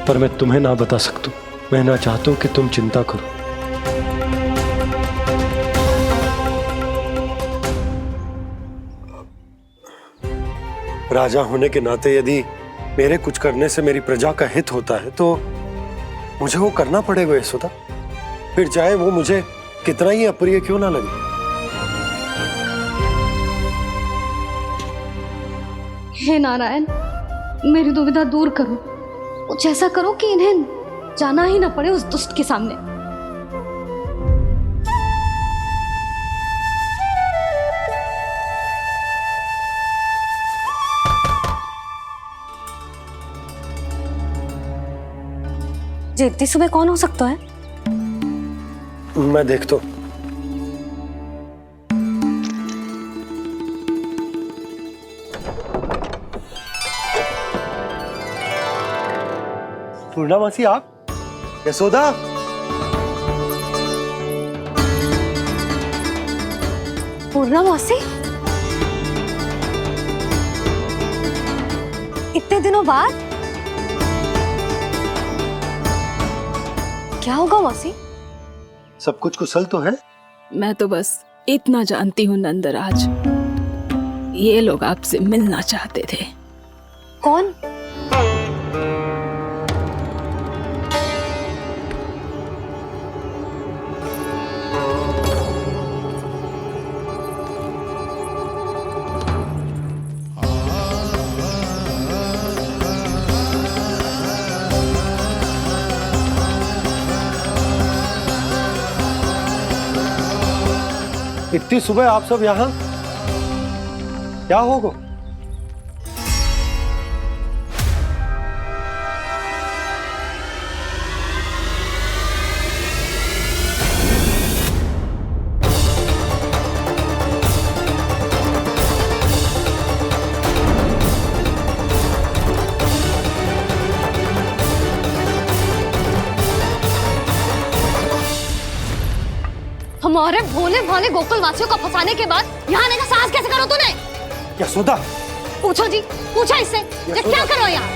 पर मैं तुम्हें ना बता सकता। मैं ना चाहता हूं कि तुम चिंता करो। राजा होने के नाते यदि मेरे कुछ करने से मेरी प्रजा का हित होता है तो मुझे वो करना पड़ेगा यशोदा, फिर चाहे वो मुझे कितना ही अप्रिय क्यों ना लगे। हे नारायण, मेरी दुविधा दूर करो। कुछ ऐसा करो कि इन्हें जाना ही ना पड़े उस दुष्ट के सामने। जी इतनी सुबह कौन हो सकता है? मैं देखता हूं। पूर्णामासी, आप? यशोदा, पूर्णामासी, इतने दिनों बाद? क्या होगा मौसी? सब कुछ कुशल तो है? मैं तो बस इतना जानती हूँ नंदराज, ये लोग आपसे मिलना चाहते थे। कौन? इतनी सुबह आप सब यहाँ? क्या होगा? हमारे भोले भाले गोकुल वासियों को फंसाने के बाद यहाँ आने का साहस कैसे करो तूने? यशोदा, पूछो जी, पूछो इससे, ये क्या करो यहाँ?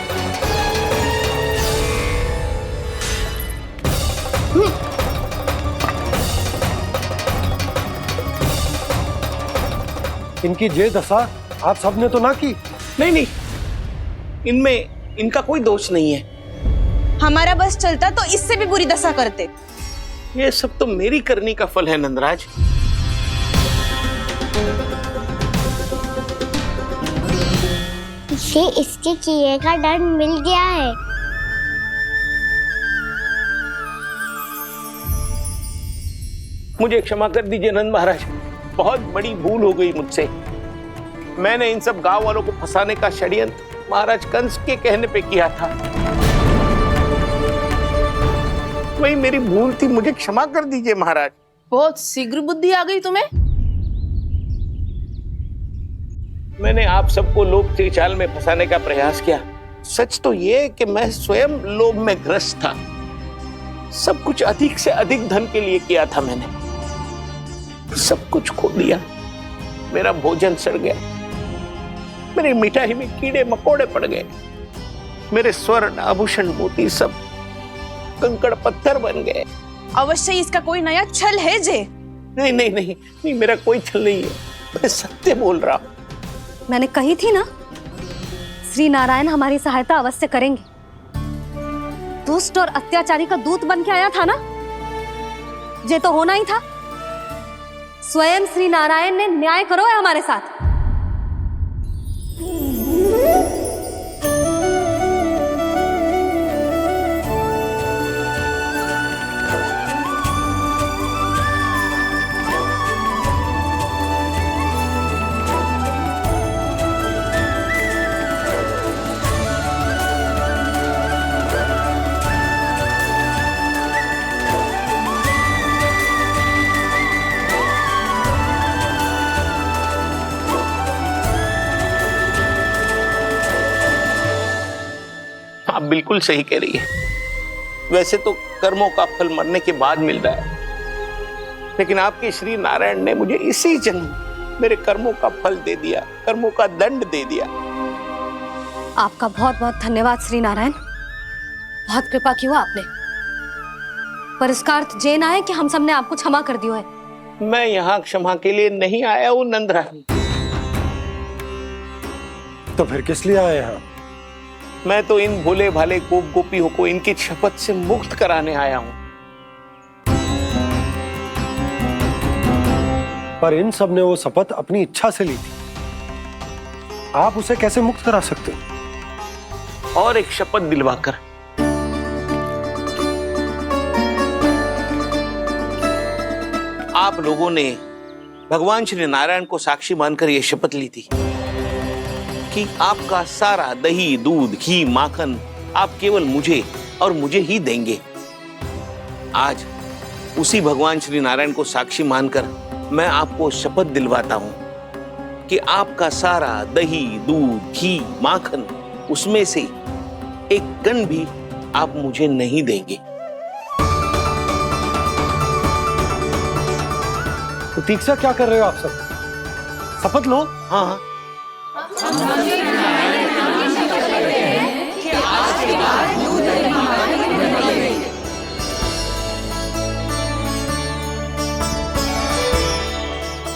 इनकी ये दशा आप सबने तो ना की? नहीं नहीं, इनमें इनका कोई दोष नहीं है। हमारा बस चलता तो इससे भी बुरी दशा करते। ये सब तो मेरी करनी का फल है नंदराज। इसे इसके किए का दंड मिल गया है। मुझे क्षमा कर दीजिए नंद महाराज, बहुत बड़ी भूल हो गई मुझसे। मैंने इन सब गांव वालों को फंसाने का षड्यंत्र महाराज कंस के कहने पे किया था। वही मेरी भूल थी, मुझे क्षमा कर दीजिए महाराज। बहुत शीघ्र बुद्धि आ गई तुम्हें। मैंने आप सबको लोभ के जाल में फंसाने का प्रयास किया। सच तो ये कि मैं स्वयं लोभ में ग्रस्त था। सब कुछ अधिक से अधिक धन के लिए किया था मैंने। सब कुछ खो दिया। मेरा भोजन सड़ गया, मेरी मिठाई में कीड़े मकोड़े पड़ गए, मेरे स्वर्ण आभूषण मोती सब कंकड़ पत्थर बन गए। अवश्य इसका कोई नया छल है जे। नहीं नहीं नहीं नहीं, मेरा कोई छल नहीं है, मैं सत्य बोल रहा हूं। मैंने कही थी ना, श्री नारायण हमारी सहायता अवश्य करेंगे। दुष्ट और अत्याचारी का दूत बन के आया था ना, ये तो होना ही था। स्वयं श्री नारायण ने न्याय करो है हमारे साथ। आप बिल्कुल सही कह रही है। वैसे तो कर्मों का फल मरने के बाद मिल रहा है, लेकिन आपके श्री नारायण ने मुझे इसी जन्म मेरे कर्मों का फल दे दिया, कर्मों का दंड दे दिया। आपका बहुत बहुत धन्यवाद श्री नारायण, बहुत कृपा की हो आपने। पर इसका अर्थ ये ना है कि हम सबने आपको क्षमा कर दियो है। मैं यहाँ क्षमा के लिए नहीं आया हूँ नंदरानी। तो फिर किस लिए आए हैं? मैं तो इन भोले भाले गोप गोपियों को इनकी शपथ से मुक्त कराने आया हूं। पर इन सब ने वो शपथ अपनी इच्छा से ली थी, आप उसे कैसे मुक्त करा सकते? और एक शपथ दिलवाकर। आप लोगों ने भगवान श्री नारायण को साक्षी मानकर यह शपथ ली थी कि आपका सारा दही, दूध, घी, माखन आप केवल मुझे और मुझे ही देंगे। आज उसी भगवान श्री नारायण को साक्षी मानकर मैं आपको शपथ दिलवाता हूं कि आपका सारा दही, दूध, घी, माखन उसमें से एक कण भी आप मुझे नहीं देंगे। प्रतीक्षा क्या कर रहे हो आप सब? शपथ लो। हाँ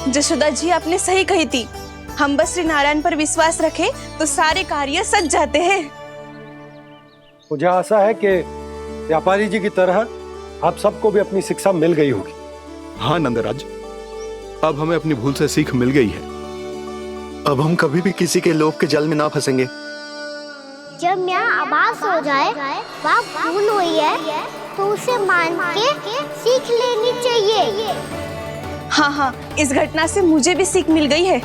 जशोदा जी, आपने सही कही थी। हम बस श्री नारायण पर विश्वास रखें तो सारे कार्य सज जाते हैं। मुझे आशा है कि व्यापारी जी की तरह आप सबको भी अपनी शिक्षा मिल गई होगी। हाँ नंदराज, अब हमें अपनी भूल से सीख मिल गई है। अब हम कभी भी किसी के लोभ के जल में ना फंसेंगे। जब यहाँ आभास हो जाए वहाँ भूल हुई है तो उसे मान के सीख लेनी चाहिए। हाँ हाँ, इस घटना से मुझे भी सीख मिल गई है।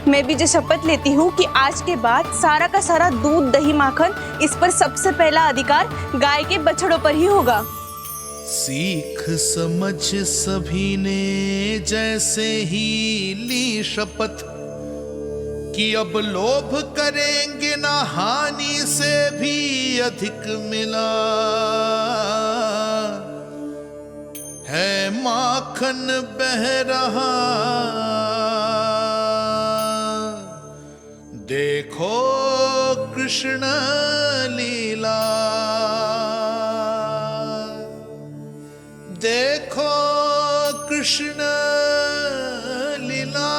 मैं भी जो शपथ लेती हूँ कि आज के बाद सारा का सारा दूध, दही, माखन इस पर सबसे पहला अधिकार गाय के बछड़ों पर ही होगा। सीख समझ सभी ने जैसे ही ली शपथ कि अब लोभ करेंगे ना हानि से भी अधिक मिला है, माखन बह रहा देखो कृष्ण लीला, देखो कृष्ण लीला।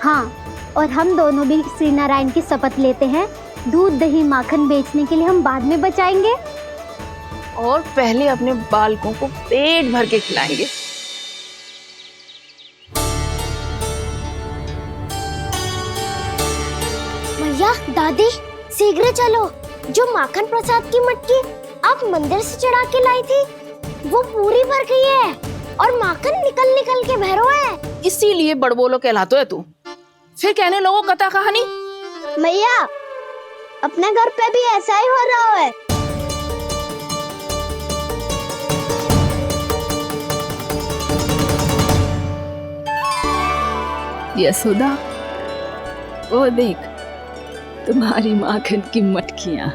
हाँ, और हम दोनों भी श्री नारायण की शपथ लेते हैं, दूध, दही, माखन बेचने के लिए हम बाद में बचाएंगे और पहले अपने बालकों को पेट भर के खिलाएंगे। भैया, दादी, शीघ्र चलो। जो माखन प्रसाद की मटकी आप मंदिर से चढ़ा के लाई थी वो पूरी भर गई है और माखन निकल निकल के भरो है। इसीलिए बड़बोलो कहलाते है तू। फिर कहने लोगों कथा कहानी। मैया अपने घर पे भी ऐसा ही हो रहा है। यशोदा, वो देख तुम्हारी माखन की मटकियां।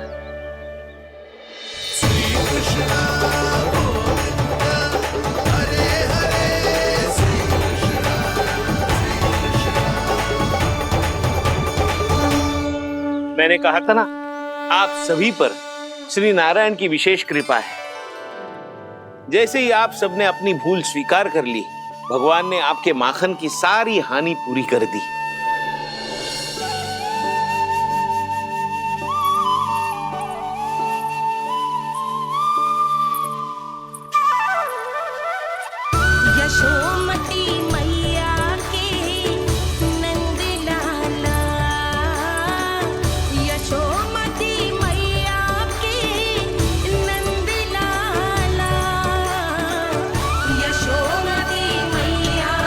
मैंने कहा था ना, आप सभी पर श्री नारायण की विशेष कृपा है। जैसे ही आप सबने अपनी भूल स्वीकार कर ली, भगवान ने आपके माखन की सारी हानि पूरी कर दी। यशोमती मैया के नंद लाला, यशोमती मैया के नंद लाला, यशोमती मैया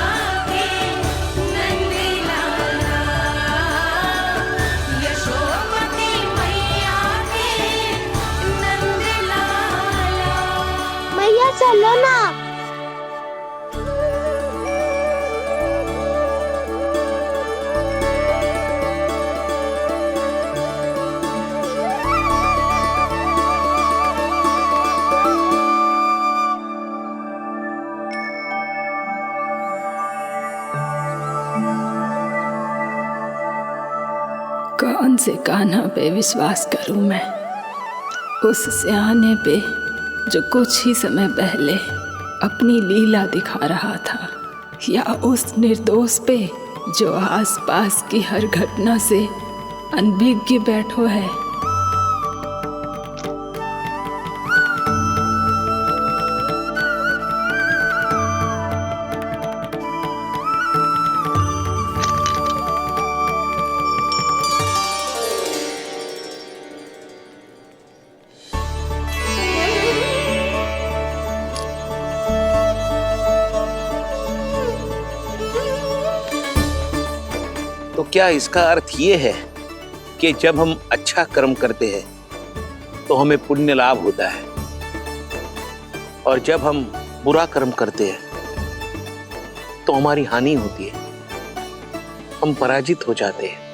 के नंद लाला, यशोमती मैया के नंद लाला। मैया चलो ना। कौन से कान्हा पे विश्वास करूं मैं? उस सियाने पे जो कुछ ही समय पहले अपनी लीला दिखा रहा था, या उस निर्दोष पे जो आसपास की हर घटना से अनभिज्ञ बैठो है। तो क्या इसका अर्थ ये है कि जब हम अच्छा कर्म करते हैं तो हमें पुण्य लाभ होता है, और जब हम बुरा कर्म करते हैं तो हमारी हानि होती है, हम पराजित हो जाते हैं?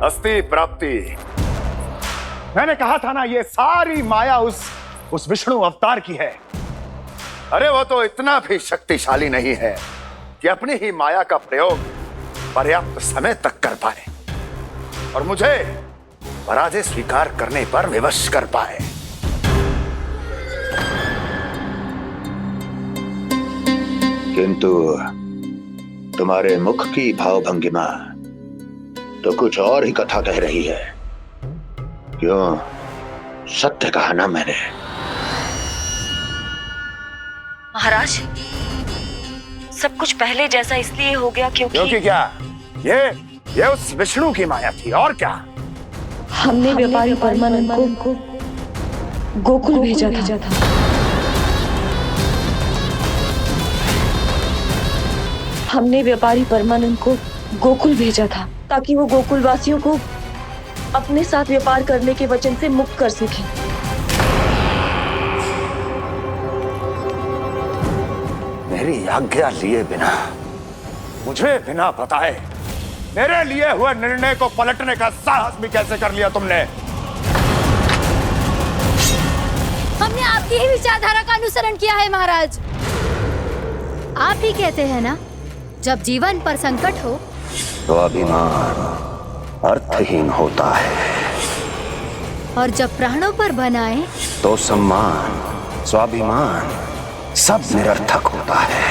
अस्ति प्राप्ति। मैंने कहा था ना, ये सारी माया उस विष्णु अवतार की है। अरे वो तो इतना भी शक्तिशाली नहीं है कि अपनी ही माया का प्रयोग पर्याप्त समय तक कर पाए और मुझे पराजय स्वीकार करने पर विवश कर पाए। किंतु तुम्हारे मुख की भावभंगिमा तो कुछ और ही कथा कह रही है। क्यों? सत्य कहा ना मैंने। महाराज, सब कुछ पहले जैसा इसलिए हो गया क्योंकि क्या? ये उस विष्णु की माया थी, और क्या? हमने व्यापारी परमानंद को गोकुल भेजा था। हमने व्यापारी परमानंद को गोकुल भेजा था ताकि वो गोकुल वासियों को अपने साथ व्यापार करने के वचन से मुक्त कर सके। मेरी आज्ञा लिए बिना, मुझे बिना बताए मेरे लिए हुए निर्णय को पलटने का साहस भी कैसे कर लिया तुमने? हमने आपकी ही विचारधारा का अनुसरण किया है महाराज। आप ही कहते हैं ना, जब जीवन पर संकट हो तो अभिमान अर्थहीन होता है, और जब प्राणों पर बनाए तो सम्मान स्वाभिमान सब निरर्थक होता है।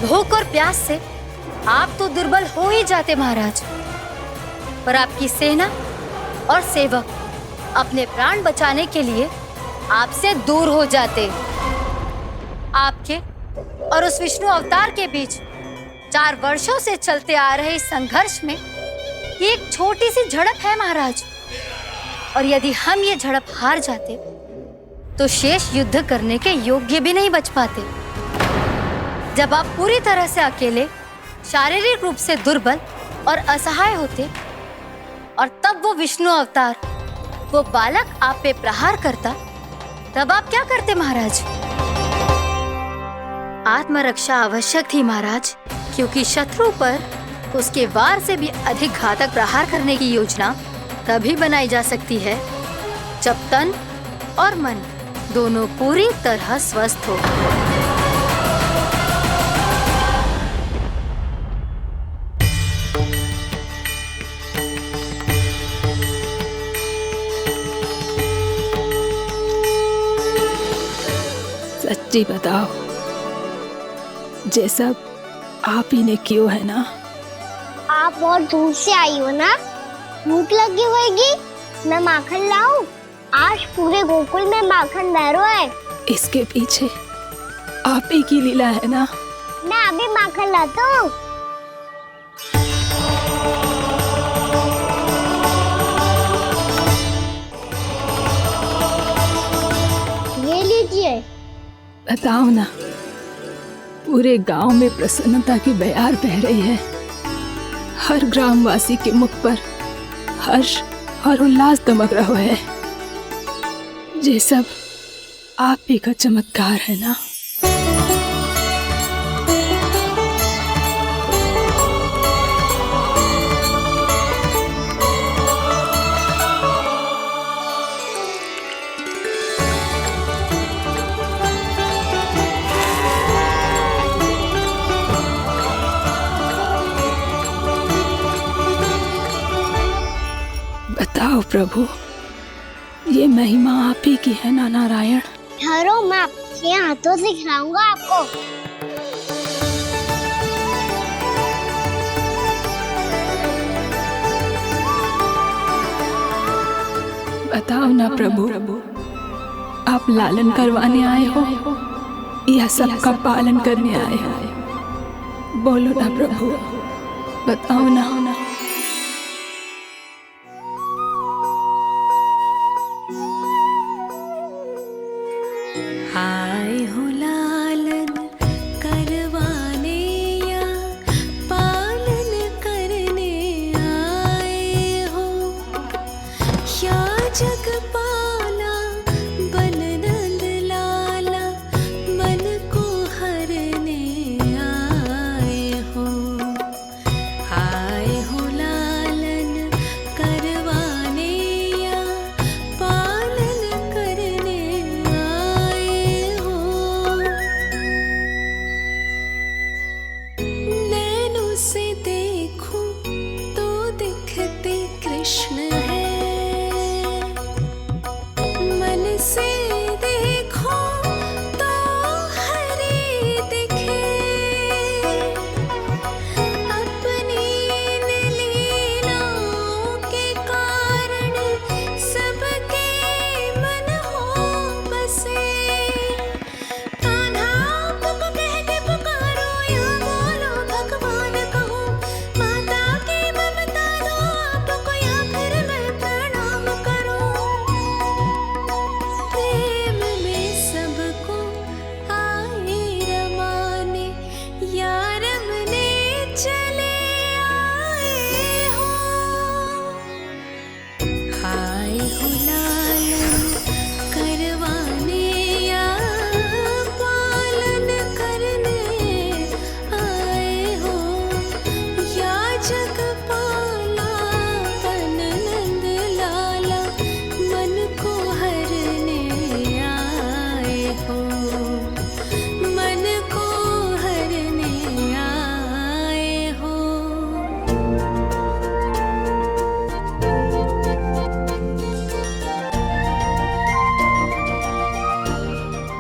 भूख और प्यास से आप तो दुर्बल हो ही जाते महाराज, पर आपकी सेना और सेवक अपने प्राण बचाने के लिए आपसे दूर हो जाते। आपके और उस विष्णु अवतार के बीच 4 वर्षों से चलते आ रहे इस संघर्ष में ये एक छोटी सी झड़प है महाराज, और यदि हम ये झड़प हार जाते तो शेष युद्ध करने के योग्य भी नहीं बच पाते। जब आप पूरी तरह से अकेले, शारीरिक रूप से दुर्बल और असहाय होते, और तब वो विष्णु अवतार, वो बालक आप पे प्रहार करता, तब आप क्या करते महाराज? आत्मरक्षा आवश्यक थी महाराज, क्योंकि शत्रु पर उसके वार से भी अधिक घातक प्रहार करने की योजना तभी बनाई जा सकती है जब तन और मन दोनों पूरी तरह स्वस्थ हो। सच्ची बताओ, ये सब आप ही ने क्यों है ना? आप और दूर से आई हो ना, भूख लगी होगी। मैं माखन लाऊं? आज पूरे गोकुल में माखन बह रहा है। इसके पीछे आप ही की लीला है ना? मैं अभी माखन लाता हूँ। ये लीजिए। बताओ ना, पूरे गांव में प्रसन्नता की बयार बह रही है। हर ग्रामवासी के मुख पर हर्ष और उल्लास दमक रहा है। ये सब आप ही का चमत्कार है ना? बताओ प्रभु, ये महिमा आप ही की है ना नारायण? ठहरो, मैं आपके हाथों से खिलाऊंगा आपको। बताओ ना प्रभु, आप लालन करवाने आए हो या सबका पालन करने आए हो? बोलो ना प्रभु, बताओ ना। आए हो लालन करवाने या पालन करने आए हो, या जगपाला बन नंद लाला मन को हरने आए हो। आए हो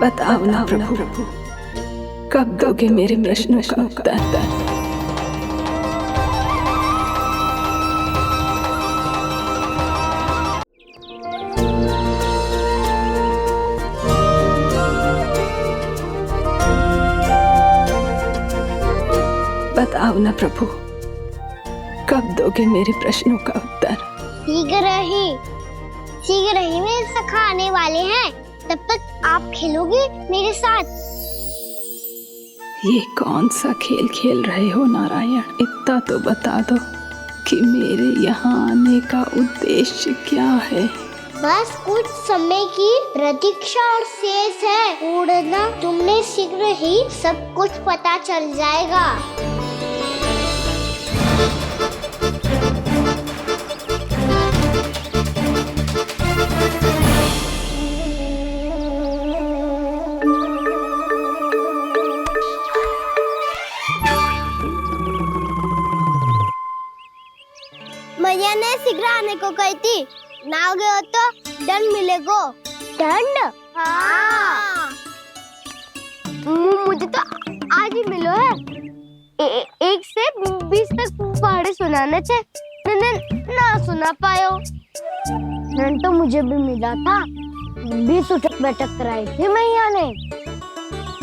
बताओ ना प्रभु, कब दोगे मेरे प्रश्नों का उत्तर? बताओ ना प्रभु, कब दोगे मेरे प्रश्नों का उत्तर? शीघ्र ही मेरे सखा आने वाले हैं, तब तक आप खेलोगे मेरे साथ। ये कौन सा खेल खेल रहे हो नारायण? इतना तो बता दो कि मेरे यहाँ आने का उद्देश्य क्या है? बस कुछ समय की प्रतीक्षा और शेष है। उड़ना तुमने शीघ्र ही सब कुछ पता चल जाएगा। मैया ने शीघ्र आने को कही थी, ना हो गए तो दंड मिलेगा। दंड? हाँ। मुझे तो आज ही मिलो है। 1 से 20 तक पहाड़े सुनाने थे, ना सुना पायो। दंड तो मुझे भी मिला था, 20 उठक बैठक कराई थी मैया ने।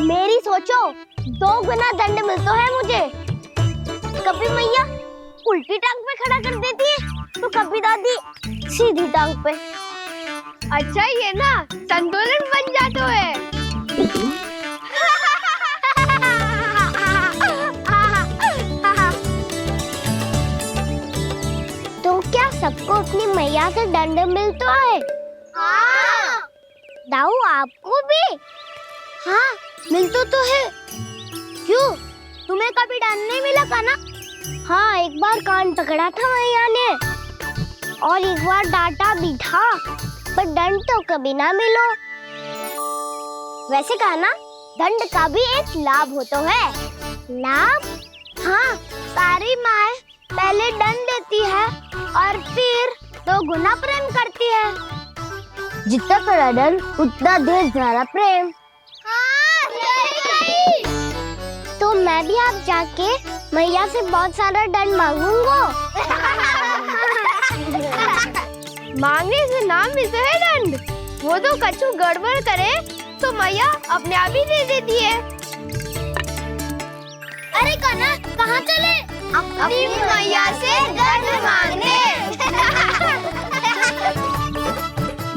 मेरी सोचो, 2 गुना दंड मिलता है मुझे। कभी मैया उल्टी टांग पे खड़ा कर देती है, तो कभी दादी सीधी टांग पे। अच्छा ये ना संतुलन बन जाता है। तो क्या सबको अपनी मैया से दंड मिलता है? हाँ। दाऊ आपको भी? हाँ मिलता तो है। क्यों, तुम्हें कभी दंड नहीं मिला का ना? हाँ, एक बार कान पकड़ा था मैया ने और एक बार डांटा भी था, पर दंड तो कभी ना मिलो। वैसे कहा ना, दंड का भी एक लाभ होता है। लाभ? हाँ, सारी माँ पहले दंड देती है और फिर 2 गुना प्रेम करती है। जितना बड़ा दंड उतना ढेर सारा प्रेम। हाँ, सही। तो मैं भी आप जाके मैया से बहुत सारा दंड मांगूंगा। मांगने से ना मिलता है दंड, वो तो कछु गड़बड़ करे तो मैया अपने आप ही दे देती है। अरे कना, कहाँ चले? अपनी मैया से दंड मांगने।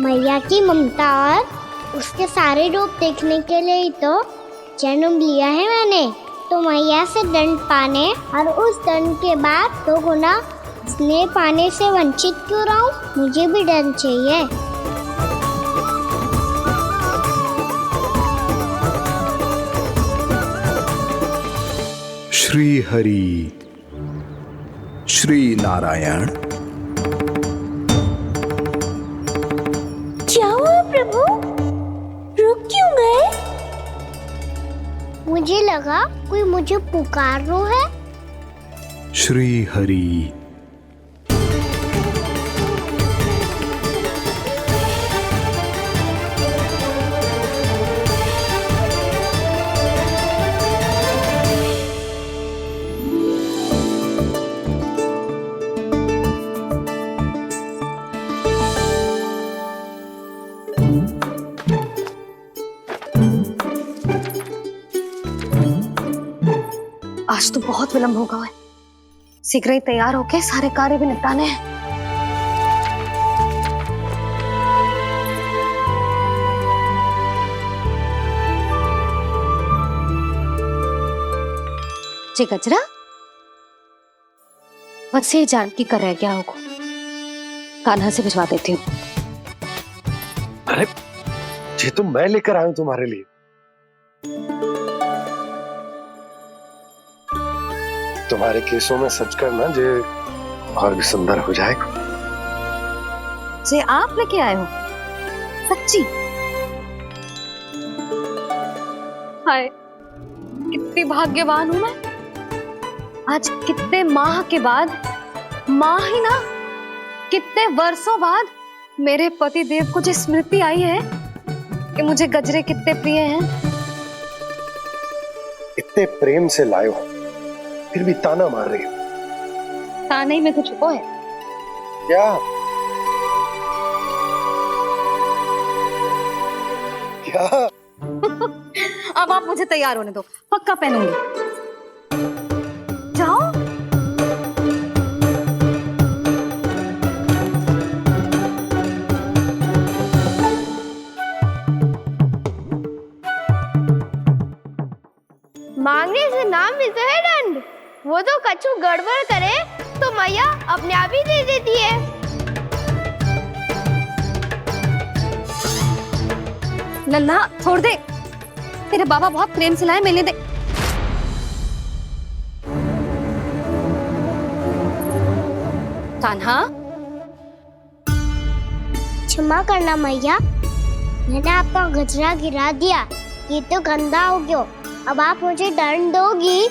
मैया की ममता और उसके सारे रूप देखने के लिए ही तो जन्म लिया है मैंने। तो मैया से दंड पाने और उस दंड के बाद 2 गुना स्नेह पाने से वंचित क्यों रहूं? मुझे भी दंड चाहिए। श्री हरि, श्री नारायण। क्या हुआ प्रभु, रुक क्यों गए? मुझे लगा कोई मुझे पुकार रहा है। श्री हरि। आज तो बहुत विलंब होगा है। शीघ्र ही तैयार होके सारे कार्य भी निपटाने हैं। जी गजरा, बस ये जान की कर रह गया होगा, कान्हा से भिजवा देती हूँ। अरे ये तो मैं लेकर आया हूं तुम्हारे लिए। तुम्हारे केसों में सच करना जे और भी सुंदर हो जाएगा। जे आप लेके आए हो? सच्ची? हाय, कितनी भाग्यवान हूं मैं। आज कितने माह के बाद, माह ही ना, कितने वर्षों बाद मेरे पति देव को जो स्मृति आई है कि मुझे गजरे कितने प्रिय हैं। इतने प्रेम से लाए हो, फिर भी ताना मार रही हो। ताने में कुछ छुपो है क्या? क्या? अब आप मुझे तैयार होने दो, पक्का पहनूंगी। जाओ। मांगने से नाम मिलता है दंड। वो तो कछु गड़बड़ करे तो मैया अपने आप ही दे देती है। लल्ला छोड़ दे, तेरे बाबा बहुत प्रेम से लाए, मिलने दे। कान्हा, क्षमा करना मैया, मैंने आपका गजरा गिरा दिया, ये तो गंदा हो गया। अब आप मुझे दंड दोगी?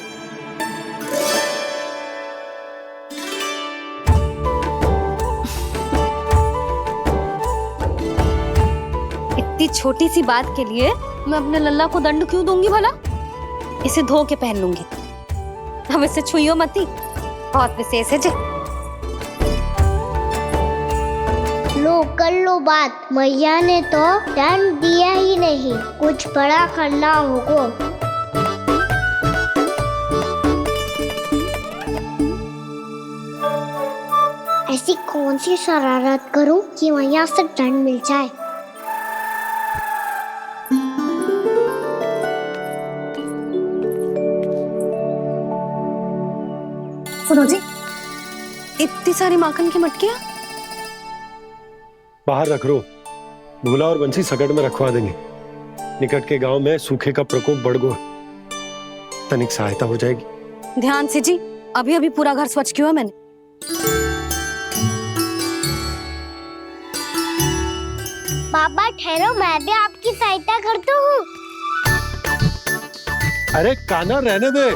इतनी छोटी सी बात के लिए मैं अपने लल्ला को दंड क्यों दूंगी भला? इसे धो के पहन लूंगी। हम इसे छुइयो मती, बहुत विशेष है जी। लो कर लो बात, मैया ने तो दंड दिया ही नहीं, कुछ बड़ा करना होगा। ऐसी कौन सी शरारत करूं कि मैया से दंड मिल जाए? सुनो जी, इतनी सारी माखन की मटकियां बाहर रख रो, भूला और बंसी सगड़ में रखवा देंगे। निकट के गांव में सूखे का प्रकोप बढ़ गया, तनिक सहायता हो जाएगी। ध्यान से जी, अभी अभी पूरा घर स्वच्छ किया मैंने। पापा ठहरो, मैं भी आपकी सहायता करता हूँ। अरे कान्हा रहने दे।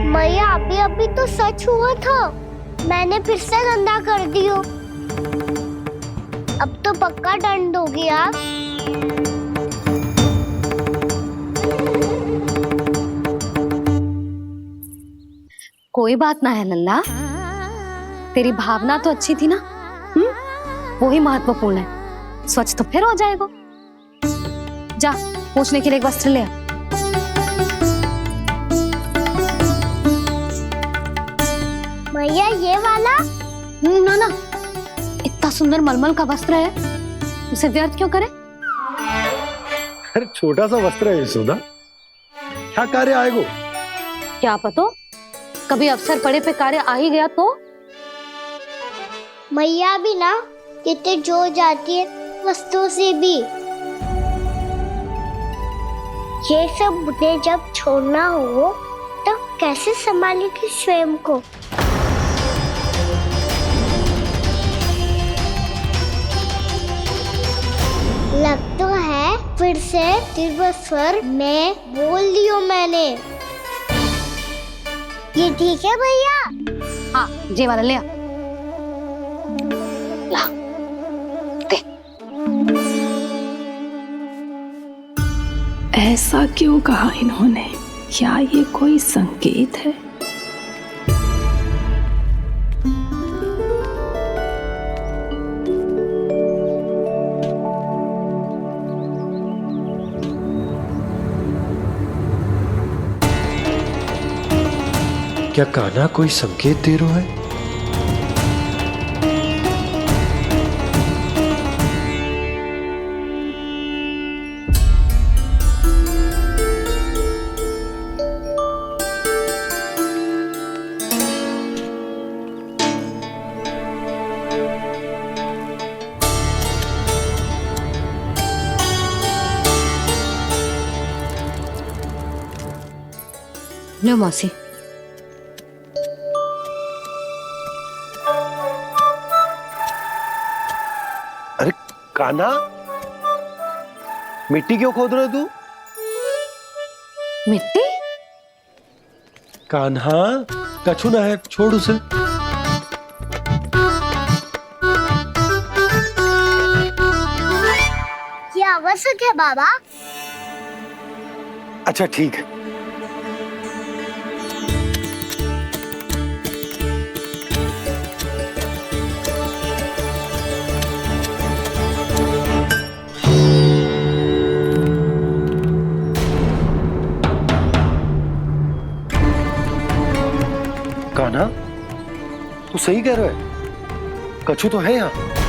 मैया अभी अभी तो सच हुआ था, मैंने फिर से गंदा कर दियो। अब तो पक्का दंड दोगी आप। कोई बात ना है लल्ला, तेरी भावना तो अच्छी थी ना, वही महत्वपूर्ण है। स्वच्छ तो फिर हो जाएगा। जा, पूछने के लिए एक वस्त्र ले आ। भैया ये वाला? ना ना, इतना सुंदर मलमल का वस्त्र है, उसे व्यर्थ क्यों करे? अरे छोटा सा वस्त्र है यशोदा, क्या कार्य आएगा? क्या पता, कभी अवसर पड़े पे कार्य आ ही गया तो। मैया भी ना कितने जो जाती है वस्तुओं से भी। ये सब मुझे जब छोड़ना हो तो कैसे संभालेगी स्वयं को? लग तो है फिर से तिरस्वर में बोल दियो मैंने। ये ठीक है भैया? हाँ, ये वाला ले आ। ला, दे। ऐसा क्यों कहा इन्होंने? क्या ये कोई संकेत है? क्या कान्हा कोई संकेत दे रहा है? लो मौसी। अरे कान्हा, मिट्टी क्यों खोद रहे तू? मिट्टी? कान्हा, कछु ना है, छोड़ उसे। ये आवश्यक है बाबा। अच्छा ठीक है। कान्हा, तू सही कह रहा है, कछु तो है यहाँ।